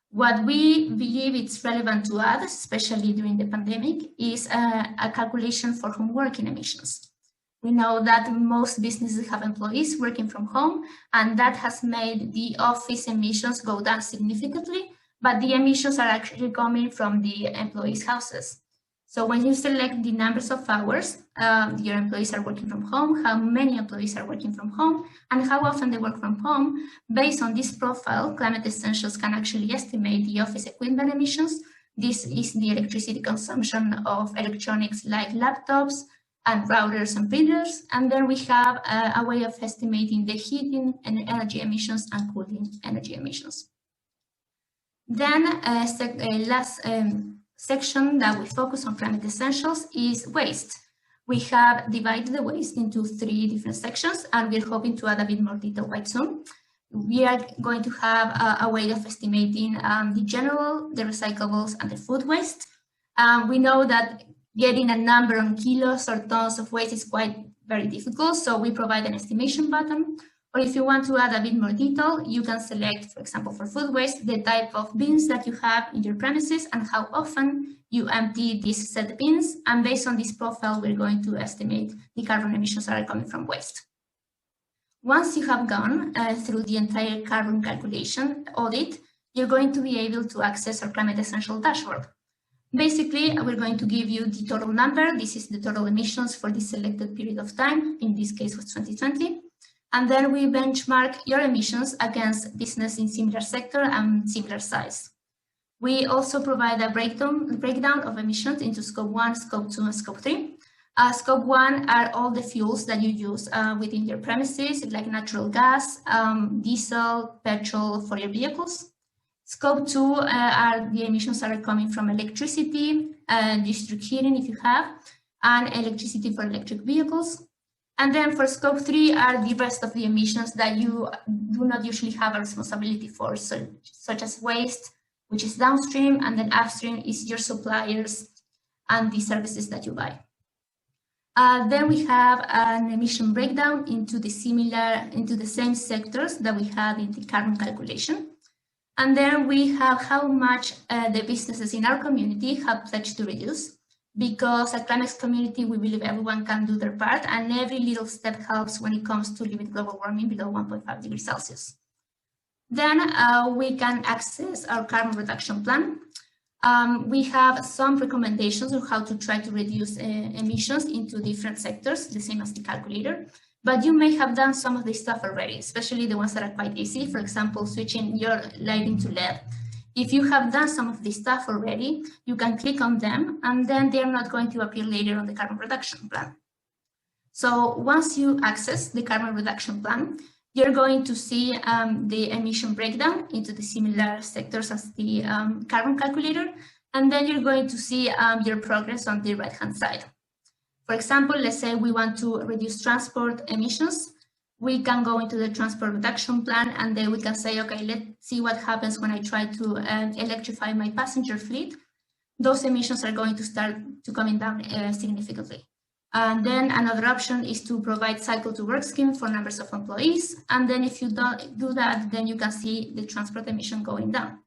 F: What we believe it's relevant to add, especially during the pandemic, is a calculation for home working emissions. We know that most businesses have employees working from home, and that has made the office emissions go down significantly, but the emissions are actually coming from the employees' houses. So when you select the numbers of hours your employees are working from home, how many employees are working from home, and how often they work from home, based on this profile, Climate Essentials can actually estimate the office equipment emissions. This is the electricity consumption of electronics like laptops and routers and printers. And then we have a way of estimating the heating and energy emissions and cooling energy emissions. Then last section that we focus on Climate Essentials is waste. We have divided the waste into 3 different sections, and we're hoping to add a bit more detail quite soon. We are going to have a way of estimating the general, the recyclables, and the food waste. We know that getting a number on kilos or tons of waste is very difficult, so we provide an estimation button. Or if you want to add a bit more detail, you can select, for example, for food waste, the type of bins that you have in your premises and how often you empty these set bins. And based on this profile, we're going to estimate the carbon emissions that are coming from waste. Once you have gone through the entire carbon calculation audit, you're going to be able to access our Climate Essential dashboard. Basically, we're going to give you the total number. This is the total emissions for this selected period of time. In this case, was 2020. And then we benchmark your emissions against business in similar sector and similar size. We also provide a breakdown of emissions into Scope 1, Scope 2, and Scope 3. Scope 1 are all the fuels that you use within your premises, like natural gas, diesel, petrol for your vehicles. Scope 2 are the emissions that are coming from electricity, district heating if you have, and electricity for electric vehicles. And then for Scope 3 are the rest of the emissions that you do not usually have a responsibility for, such as waste, which is downstream, and then upstream is your suppliers and the services that you buy. Then we have an emission breakdown into the same sectors that we have in the carbon calculation. And then we have how much the businesses in our community have pledged to reduce. Because at Climex community, we believe everyone can do their part, and every little step helps when it comes to limit global warming below 1.5 degrees Celsius. Then we can access our carbon reduction plan. We have some recommendations on how to try to reduce emissions into different sectors, the same as the calculator. But you may have done some of this stuff already, especially the ones that are quite easy. For example, switching your lighting to LED. If you have done some of this stuff already, you can click on them, and then they're not going to appear later on the carbon reduction plan. So once you access the carbon reduction plan, you're going to see the emission breakdown into the similar sectors as the carbon calculator, and then you're going to see your progress on the right-hand side. For example, let's say we want to reduce transport emissions. We can go into the transport reduction plan, and then we can say, okay, let's see what happens when I try to electrify my passenger fleet. Those emissions are going to start to coming down significantly. And then another option is to provide cycle to work scheme for numbers of employees. And then if you don't do that, then you can see the transport emission going down.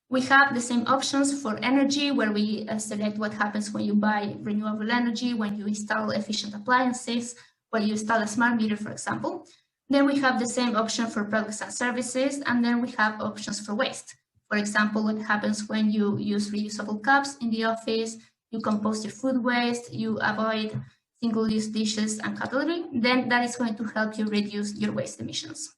F: We have the same options for energy, where we select what happens when you buy renewable energy, when you install efficient appliances, where you install a smart meter, for example. Then we have the same option for products and services, and then we have options for waste. For example, what happens when you use reusable cups in the office, you compost your food waste, you avoid single-use dishes and cutlery, then that is going to help you reduce your waste emissions.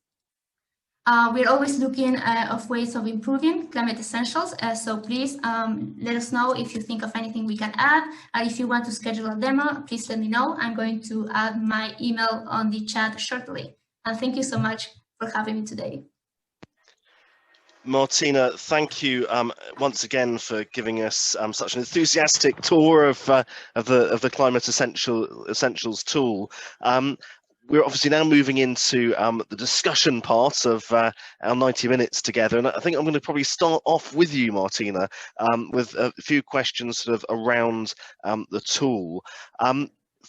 F: We're always looking of ways of improving Climate Essentials, so please let us know if you think of anything we can add, and if you want to schedule a demo, please let me know. I'm going to add my email on the chat shortly. And thank you so much for having me today.
A: Martina, thank you once again for giving us such an enthusiastic tour of the Climate Essentials tool. We're obviously now moving into the discussion part of our 90 minutes together, and I think I'm going to probably start off with you, Martina, with a few questions sort of around the tool.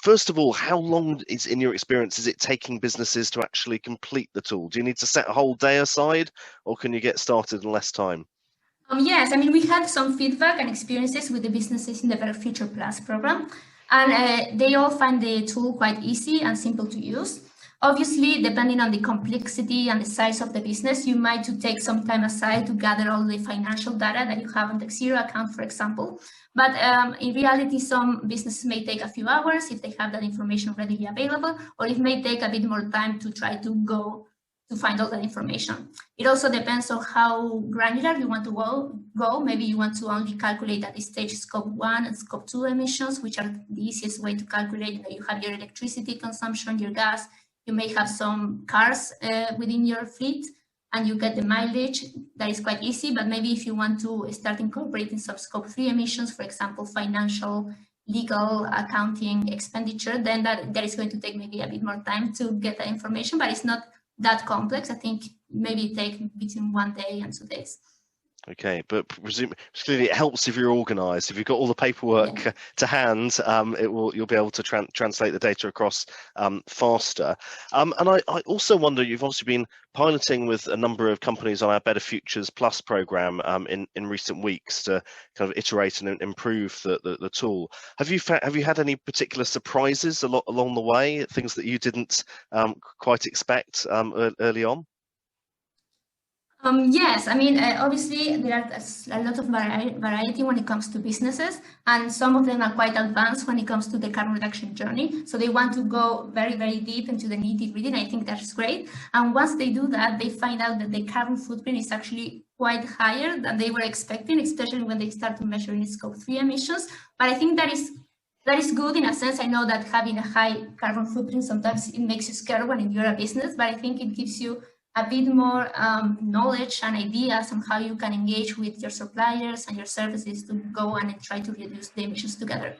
A: First of all, how long is, in your experience, is it taking businesses to actually complete the tool? Do you need to set a whole day aside, or can you get started in less time?
F: Yes, I mean, we had some feedback and experiences with the businesses in the Better Future Plus program, and they all find the tool quite easy and simple to use. Obviously, depending on the complexity and the size of the business, you might take some time aside to gather all the financial data that you have on the Xero account, for example. But in reality, some businesses may take a few hours if they have that information readily available, or it may take a bit more time to try to go to find all that information. It also depends on how granular you want to go. Maybe you want to only calculate at this stage Scope 1 and Scope 2 emissions, which are the easiest way to calculate. You have your electricity consumption, your gas. You may have some cars within your fleet, and you get the mileage. That is quite easy, but maybe if you want to start incorporating some Scope 3 emissions, for example, financial, legal, accounting, expenditure, then that is going to take maybe a bit more time to get that information, but it's not that complex. I think maybe it takes between 1 day and 2 days.
A: Okay, but presumably it helps if you're organised. If you've got all the paperwork to hand, you'll be able to translate the data across faster. And I also wonder, you've obviously been piloting with a number of companies on our Better Futures Plus programme in recent weeks to kind of iterate and improve the tool. Have you had any particular surprises along the way, things that you didn't quite expect early on?
F: Yes, I mean, obviously there are a lot of variety when it comes to businesses, and some of them are quite advanced when it comes to the carbon reduction journey. So they want to go very, very deep into the nitty-gritty, and I think that's great. And once they do that, they find out that the carbon footprint is actually quite higher than they were expecting, especially when they start to measure in Scope 3 emissions. But I think that is good in a sense. I know that having a high carbon footprint, sometimes it makes you scared when you're a business, but I think it gives you a bit more knowledge and ideas on how you can engage with your suppliers and your services to go and try to reduce the emissions together.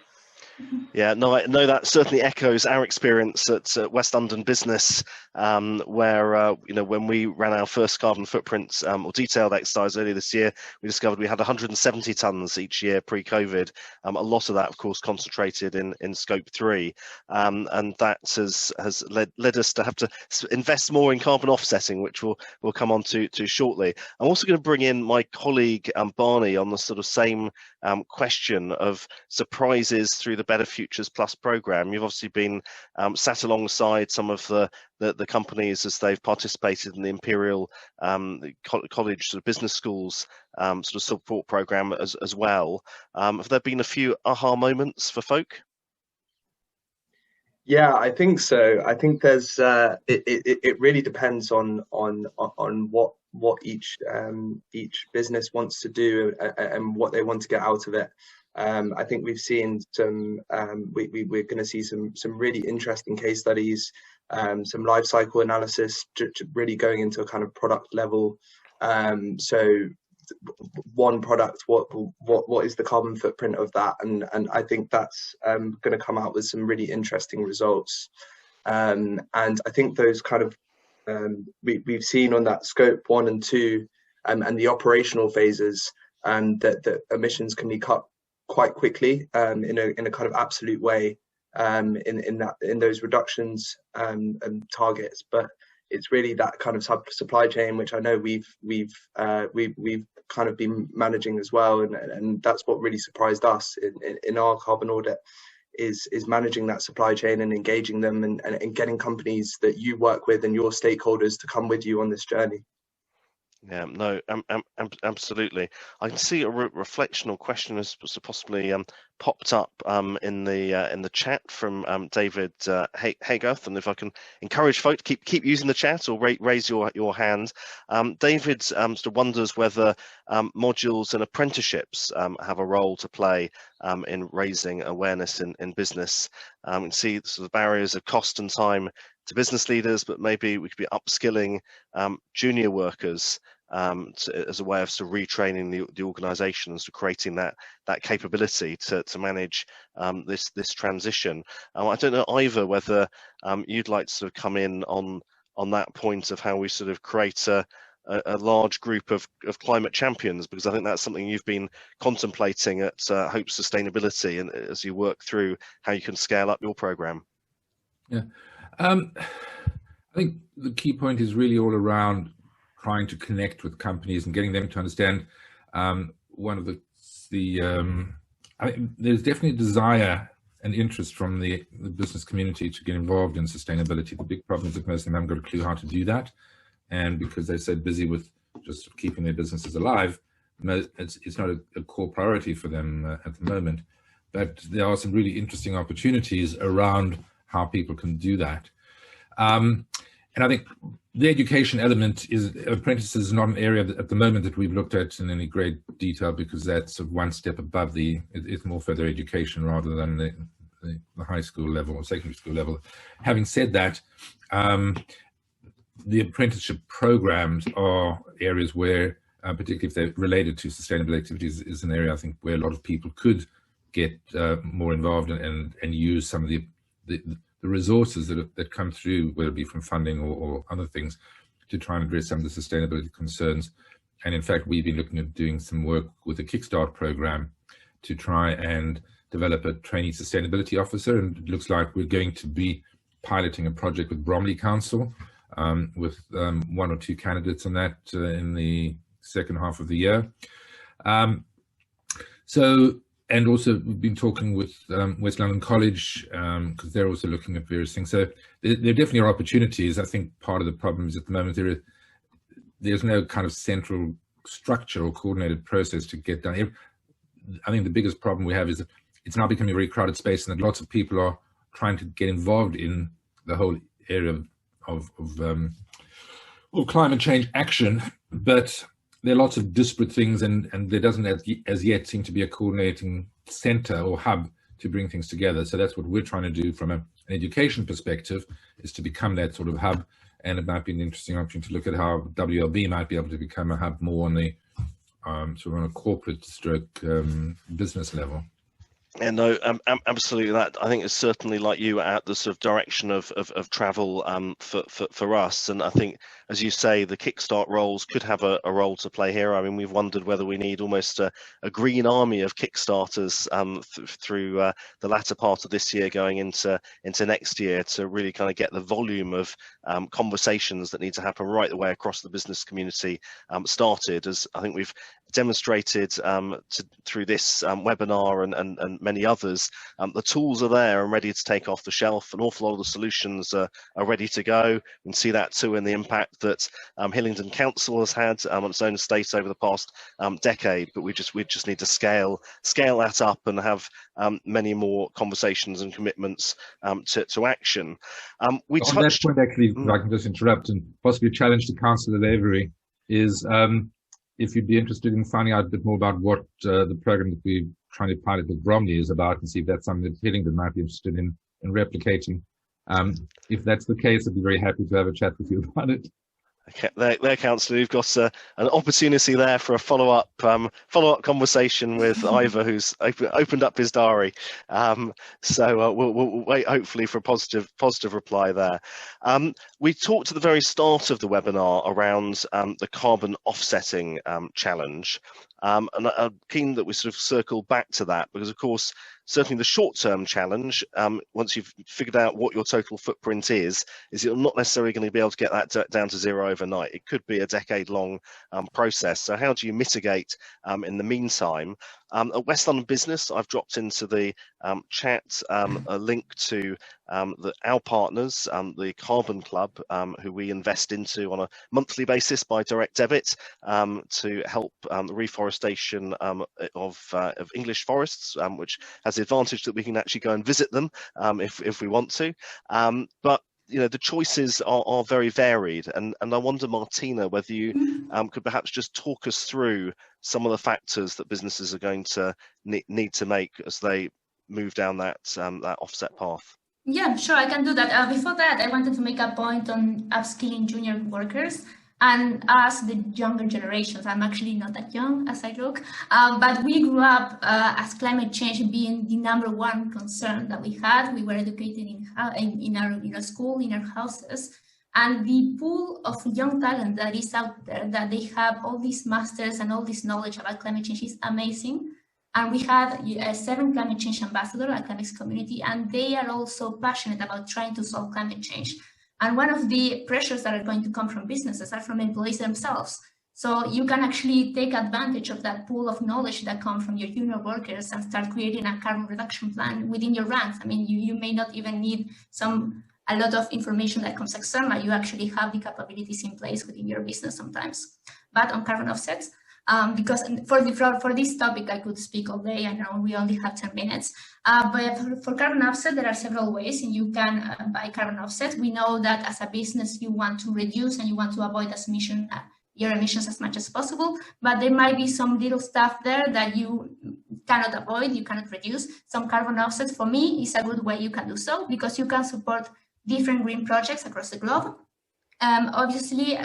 A: Yeah, no, that certainly echoes our experience at West London Business, where when we ran our first carbon footprint or detailed exercise earlier this year, we discovered we had 170 tonnes each year pre-COVID. A lot of that, of course, concentrated in Scope 3, and that has led us to have to invest more in carbon offsetting, which we'll come on to shortly. I'm also going to bring in my colleague Barney on the sort of same question of surprises through the Better Futures Plus programme. You've obviously been sat alongside some of the companies as they've participated in the Imperial College sort of business schools sort of support programme as well. Have there been a few aha moments for folk?
E: Yeah, I think so. I think there's it really depends on what each business wants to do and what they want to get out of it. I think we've seen some we're going to see some really interesting case studies, some life cycle analysis to really going into a kind of product level. So one product, what is the carbon footprint of that, and I think that's going to come out with some really interesting results. And I think those kind of we've seen on that Scope 1 and 2 and the operational phases that emissions can be cut quite quickly in a kind of absolute way in those reductions and targets. But it's really that kind of supply chain, which I know we've kind of been managing as well, and that's what really surprised us in our carbon audit is managing that supply chain and engaging them and getting companies that you work with and your stakeholders to come with you on this journey.
A: Yeah, no, absolutely. I can see a reflection or question has possibly popped up in the chat from David Haygarth, and if I can encourage folk to keep using the chat or raise your hand. David sort of wonders whether modules and apprenticeships have a role to play in raising awareness in business. You can see the sort of barriers of cost and time to business leaders, but maybe we could be upskilling junior workers as a way of sort of retraining the organisation and sort of creating that capability to manage this transition. I don't know, Ivor, whether you'd like to sort of come in on that point of how we sort of create a large group of climate champions, because I think that's something you've been contemplating at Hope Sustainability, and as you work through how you can scale up your programme.
D: Yeah. I think the key point is really all around trying to connect with companies and getting them to understand one of there's definitely a desire and interest from the business community to get involved in sustainability. The big problem is that most of them haven't got a clue how to do that, and because they're so busy with just keeping their businesses alive, it's not a core priority for them at the moment. But there are some really interesting opportunities around how people can do that. And I think the education element is apprentices is not an area that, at the moment, that we've looked at in any great detail, because that's sort of one step above it's more further education rather than the high school level or secondary school level. Having said that, the apprenticeship programs are areas where, particularly if they're related to sustainable activities, is an area I think where a lot of people could get more involved and use some of the resources that come through, whether it be from funding or other things, to try and address some of the sustainability concerns And in fact, we've been looking at doing some work with the Kickstart program to try and develop a trainee sustainability officer. And it looks like we're going to be piloting a project with Bromley Council with 1 or 2 candidates on that in the second half of the year. And also we've been talking with West London College because they're also looking at various things. So there definitely are opportunities. I think part of the problem is at the moment there's no kind of central structure or coordinated process to get done. I think the biggest problem we have is that it's now becoming a very crowded space, and that lots of people are trying to get involved in the whole area of climate change action, but there are lots of disparate things, and there doesn't as yet seem to be a coordinating center or hub to bring things together. So that's what we're trying to do from an education perspective, is to become that sort of hub. And it might be an interesting option to look at how WLB might be able to become a hub more on the sort of on a corporate stroke business level.
A: Yeah, no, absolutely. That I think is certainly, like you, at the sort of direction of travel for us. And I think, as you say, the Kickstart roles could have a role to play here. I mean, we've wondered whether we need almost a green army of Kickstarters through the latter part of this year going into next year to really kind of get the volume of conversations that need to happen right the way across the business community started. As I think we've demonstrated through this webinar and many others, the tools are there and ready to take off the shelf. An awful lot of the solutions are ready to go. We can see that too in the impact that Hillingdon Council has had on its own estate over the past decade. But we just need to scale that up and have many more conversations and commitments to action. On
D: that point, actually, if I can just interrupt and possibly challenge the Councillor Lavery, is if you'd be interested in finding out a bit more about what the program that we're trying to pilot with Bromley is about, and see if that's something that Hillingdon might be interested in replicating. If that's the case, I'd be very happy to have a chat with you about it.
A: Okay, there, Councillor, you've got an opportunity there for a follow-up conversation with Ivor, who's opened up his diary. So we'll wait, hopefully, for a positive reply there. We talked at the very start of the webinar around the carbon offsetting challenge, and I'm keen that we sort of circle back to that, because, of course, certainly the short-term challenge, once you've figured out what your total footprint is you're not necessarily going to be able to get that down to zero overnight. It could be a decade-long process. So how do you mitigate in the meantime? At West London Business, I've dropped into the chat a link to our partners, the Carbon Club, who we invest into on a monthly basis by direct debit to help the reforestation of English forests, which has the advantage that we can actually go and visit them if we want to. But the choices are very varied, and I wonder, Martina, whether you could perhaps just talk us through some of the factors that businesses are going to need to make as they move down that offset path.
F: Yeah, sure, I can do that. Before that, I wanted to make a point on upskilling junior workers. And as the younger generations, I'm actually not that young as I look, but we grew up as climate change being the #1 concern that we had. We were educated in our school, in our houses, and the pool of young talent that is out there, that they have all these masters and all this knowledge about climate change, is amazing. And we have 7 climate change ambassadors at Climate Community, and they are also passionate about trying to solve climate change. And one of the pressures that are going to come from businesses are from employees themselves. So you can actually take advantage of that pool of knowledge that comes from your junior workers and start creating a carbon reduction plan within your ranks. I mean, you may not even need a lot of information that comes external. You actually have the capabilities in place within your business sometimes. But on carbon offsets, because for this topic, I could speak all day. I know we only have 10 minutes. But for carbon offset, there are several ways you can buy carbon offset. We know that as a business, you want to reduce and you want to avoid your emissions as much as possible. But there might be some little stuff there that you cannot avoid, you cannot reduce. Some carbon offsets, for me, is a good way you can do so, because you can support different green projects across the globe. Obviously,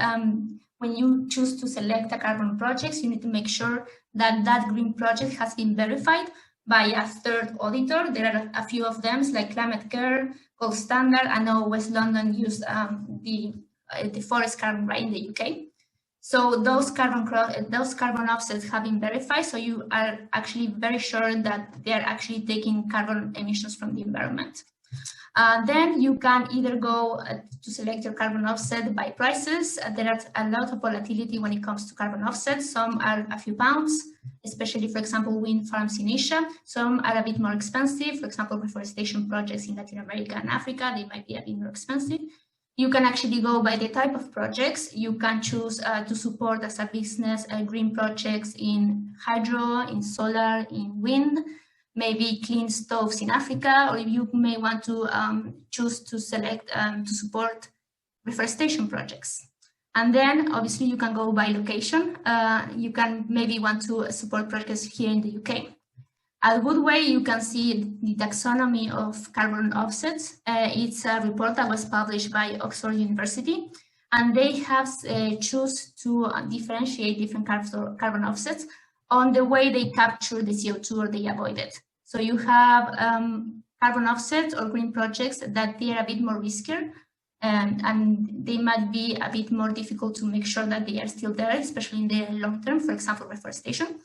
F: when you choose to select a carbon project, you need to make sure that that green project has been verified by a third auditor. There are a few of them, like Climate Care, Gold Standard. I know West London used the Forest Carbon right in the UK. So those carbon offsets have been verified. So you are actually very sure that they are actually taking carbon emissions from the environment. Then you can either go to select your carbon offset by prices. There are a lot of volatility when it comes to carbon offsets. Some are a few pounds, especially, for example, wind farms in Asia. Some are a bit more expensive. For example, reforestation projects in Latin America and Africa, they might be a bit more expensive. You can actually go by the type of projects. You can choose to support as a business green projects in hydro, in solar, in wind, maybe clean stoves in Africa, or you may want to choose to select to support reforestation projects. And then obviously you can go by location. You can maybe want to support projects here in the UK. A good way you can see the taxonomy of carbon offsets. It's a report that was published by Oxford University, and they have choose to differentiate different carbon offsets on the way they capture the CO2 or they avoid it. So you have carbon offsets or green projects that they are a bit more riskier, and they might be a bit more difficult to make sure that they are still there, especially in the long term, for example, reforestation.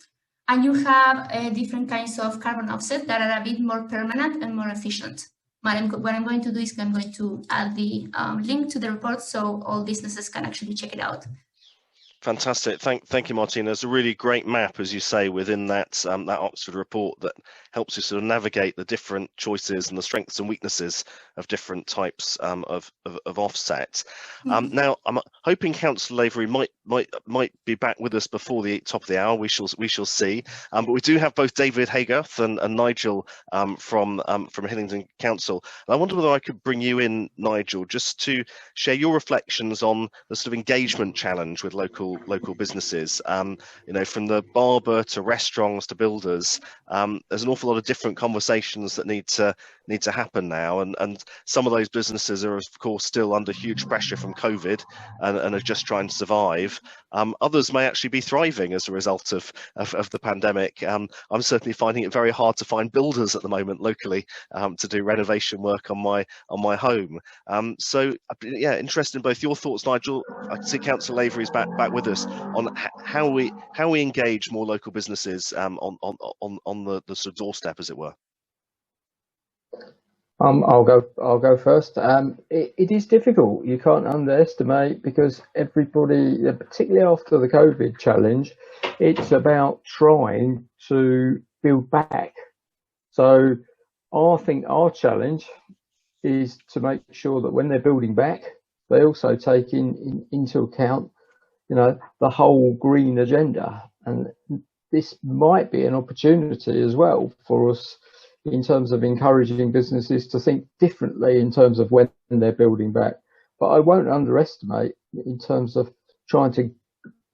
F: And you have different kinds of carbon offset that are a bit more permanent and more efficient. What I'm going to do is I'm going to add the link to the report so all businesses can actually check it out.
A: Fantastic. Thank you, Martina. It's a really great map, as you say, within that that Oxford report that helps you sort of navigate the different choices and the strengths and weaknesses of different types of offset. Now, I'm hoping Councillor Lavery might be back with us before the top of the hour. We shall see. But we do have both David Haygarth and Nigel from Hillingdon Council. And I wonder whether I could bring you in, Nigel, just to share your reflections on the sort of engagement challenge with local businesses. You know, from the barber to restaurants to builders, there's an awful lot of different conversations that need to happen now, and some of those businesses are of course still under huge pressure from COVID and are just trying to survive. Others may actually be thriving as a result of the pandemic. I'm certainly finding it very hard to find builders at the moment locally to do renovation work on my home. So yeah, interested in both your thoughts, Nigel. I can see Councillor Lavery is back with us on how we engage more local businesses on the sort of doorstep, as it were.
G: I'll go first. It is difficult. You can't underestimate, because everybody, particularly after the COVID challenge, it's about trying to build back. So I think our challenge is to make sure that when they're building back, they also take into account, you know, the whole green agenda. And this might be an opportunity as well for us in terms of encouraging businesses to think differently in terms of when they're building back. But I won't underestimate in terms of trying to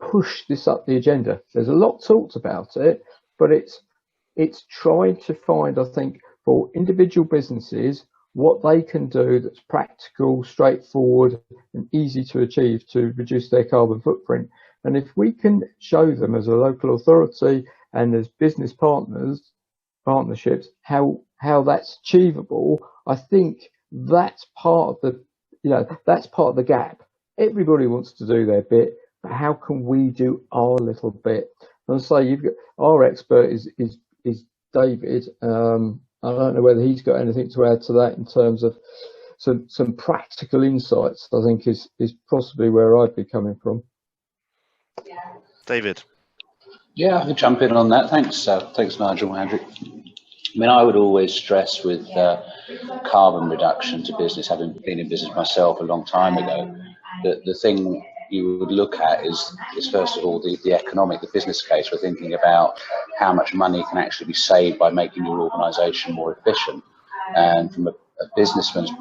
G: push this up the agenda. There's a lot talked about it, but it's trying to find, I think, for individual businesses, what they can do that's practical, straightforward, and easy to achieve to reduce their carbon footprint. And if we can show them as a local authority and as business partnerships how that's achievable, I think that's part of the, you know, that's part of the gap. Everybody wants to do their bit, but how can we do our little bit? And so you've got our expert is David. I don't know whether he's got anything to add to that in terms of some practical insights. I think is possibly where I'd be coming from.
A: David.
H: Yeah, I can jump in on that. Thanks, Nigel, Andrew. I mean, I would always stress with carbon reduction to business, having been in business myself a long time ago, that the thing you would look at is first of all the economic, the business case. We're thinking about how much money can actually be saved by making your organisation more efficient. And from a business person's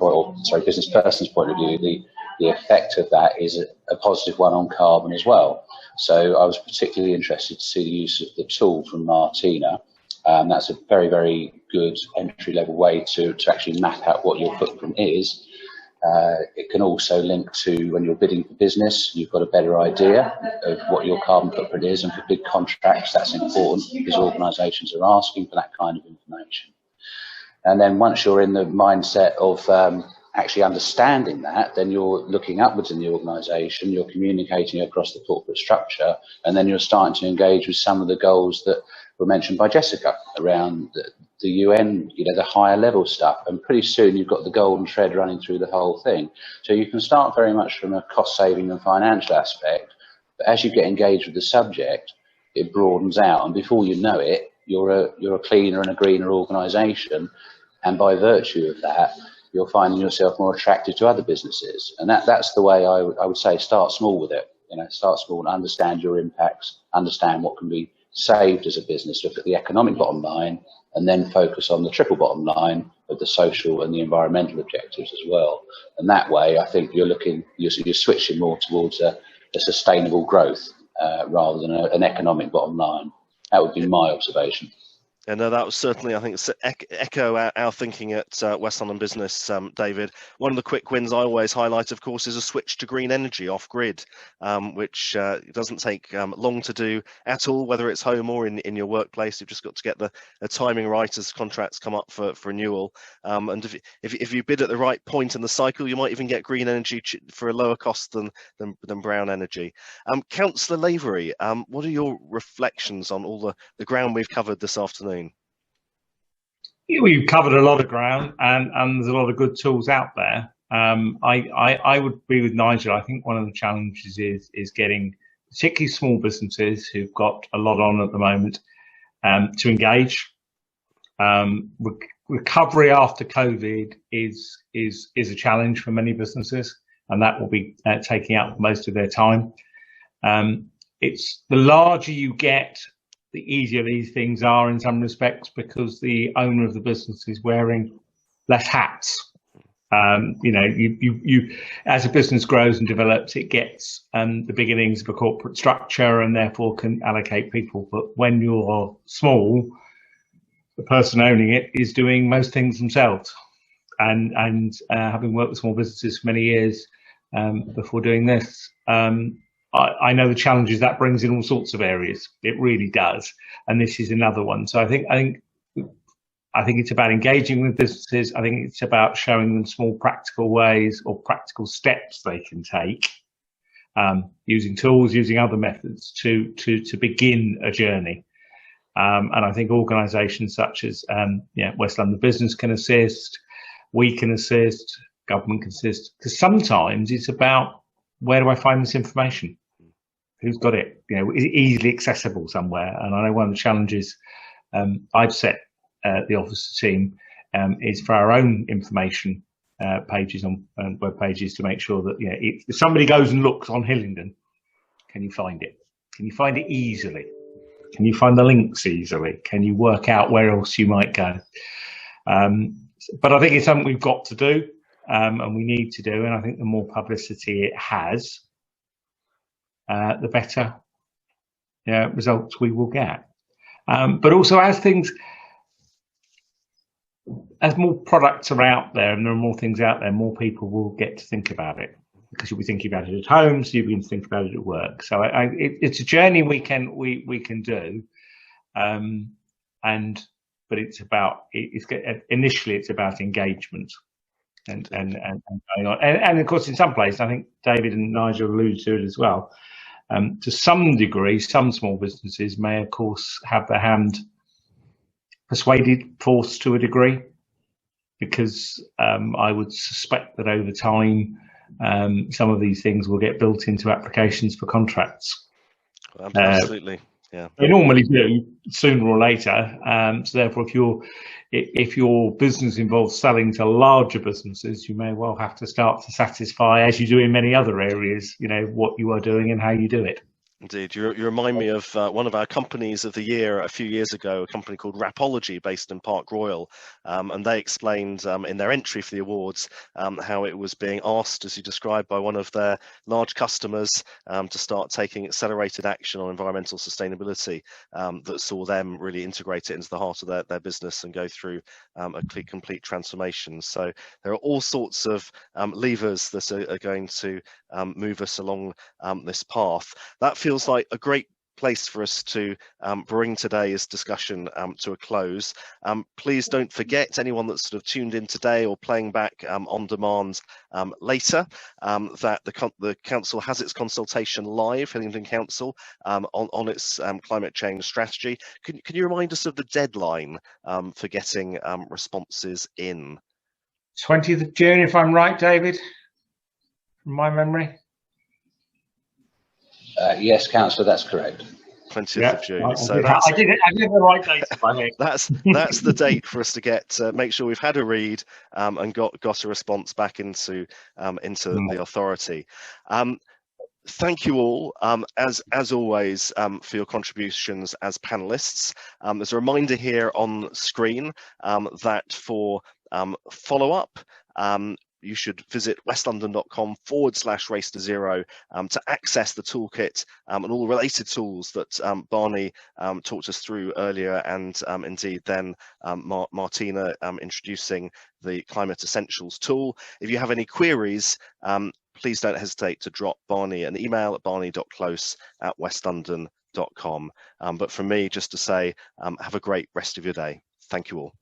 H: point of view, the effect of that is a positive one on carbon as well. So I was particularly interested to see the use of the tool from Martina. That's a very, very good entry-level way to actually map out what your footprint is. It can also link to when you're bidding for business, you've got a better idea of what your carbon footprint is, and for big contracts, that's important because organisations are asking for that kind of information. And then once you're in the mindset of actually understanding that, then you're looking upwards in the organisation, you're communicating across the corporate structure, and then you're starting to engage with some of the goals that were mentioned by Jessica around the UN, the higher level stuff. And pretty soon you've got the golden thread running through the whole thing. So you can start very much from a cost saving and financial aspect, but as you get engaged with the subject, it broadens out, and before you know it, you're a cleaner and a greener organisation, and by virtue of that, you're finding yourself more attractive to other businesses. And that's the way I would say start small with it. Start small and understand your impacts, understand what can be saved as a business, look at the economic bottom line, and then focus on the triple bottom line of the social and the environmental objectives as well. And that way, I think you're switching more towards a sustainable growth rather than an economic bottom line. That would be my observation.
A: And that was certainly, I think, echo our thinking at West London Business, David. One of the quick wins I always highlight, of course, is a switch to green energy off grid, which doesn't take long to do at all, whether it's home or in your workplace. You've just got to get the timing right as contracts come up for renewal. And if you bid at the right point in the cycle, you might even get green energy for a lower cost than brown energy. Councillor Lavery, what are your reflections on all the ground we've covered this afternoon?
B: We've covered a lot of ground, and there's a lot of good tools out there. I would be with Nigel. I think one of the challenges is getting particularly small businesses who've got a lot on at the moment to engage. Recovery after COVID is a challenge for many businesses, and that will be taking up most of their time. It's the larger you get, the easier these things are in some respects, because the owner of the business is wearing less hats. You as a business grows and develops, it gets the beginnings of a corporate structure and therefore can allocate people. But when you're small, the person owning it is doing most things themselves. And having worked with small businesses for many years before doing this, I know the challenges that brings in all sorts of areas. It really does, and this is another one. So I think it's about engaging with businesses. I think it's about showing them small practical ways or practical steps they can take, using tools, using other methods to begin a journey. And I think organisations such as West London Business can assist. We can assist. Government can assist, because sometimes it's about, where do I find this information? Who's got it? Is it easily accessible somewhere? And I know one of the challenges I've set the officer team is for our own information pages on web pages, to make sure that if somebody goes and looks on Hillingdon, can you find it? Can you find it easily? Can you find the links easily? Can you work out where else you might go? But I think it's something we've got to do, and we need to do. And I think the more publicity it has, the better results we will get. But also, as more products are out there and there are more things out there, more people will get to think about it, because you'll be thinking about it at home, so you'll begin to think about it at work. So it's a journey we can do, but initially it's about engagement and going on. And of course, in some places, I think David and Nigel alluded to it as well. To some degree, some small businesses may, of course, have their hand persuaded, forced to a degree, because I would suspect that over time, some of these things will get built into applications for contracts.
A: Absolutely, yeah.
B: They normally do, sooner or later. So therefore, if your business involves selling to larger businesses, you may well have to start to satisfy, as you do in many other areas, what you are doing and how you do it.
A: Indeed. You remind me of one of our companies of the year a few years ago, a company called Rapology, based in Park Royal, and they explained in their entry for the awards how it was being asked, as you described, by one of their large customers to start taking accelerated action on environmental sustainability that saw them really integrate it into the heart of their business and go through a complete transformation. So there are all sorts of levers that are going to move us along this path. That feels like a great place for us to bring today's discussion to a close. Please don't forget, anyone that's sort of tuned in today or playing back on demand later, that the council has its consultation live, Hillingdon Council, on its climate change strategy. Can you remind us of the deadline for getting responses in?
B: 20th of June, if I'm right, David, from my memory.
H: Yes, Councillor, that's correct.
A: 20th of June.
B: I did the right date by me.
A: That's the date for us to get make sure we've had a read and got a response back into the authority. Thank you all, as always, for your contributions as panelists. There's a reminder here on screen that for follow-up, you should visit westlondon.com/race to zero to access the toolkit and all the related tools that Barney talked us through earlier, and indeed then Martina introducing the Climate Essentials tool. If you have any queries, please don't hesitate to drop Barney an email at barney.close@westlondon.com. But from me, just to say, have a great rest of your day. Thank you all.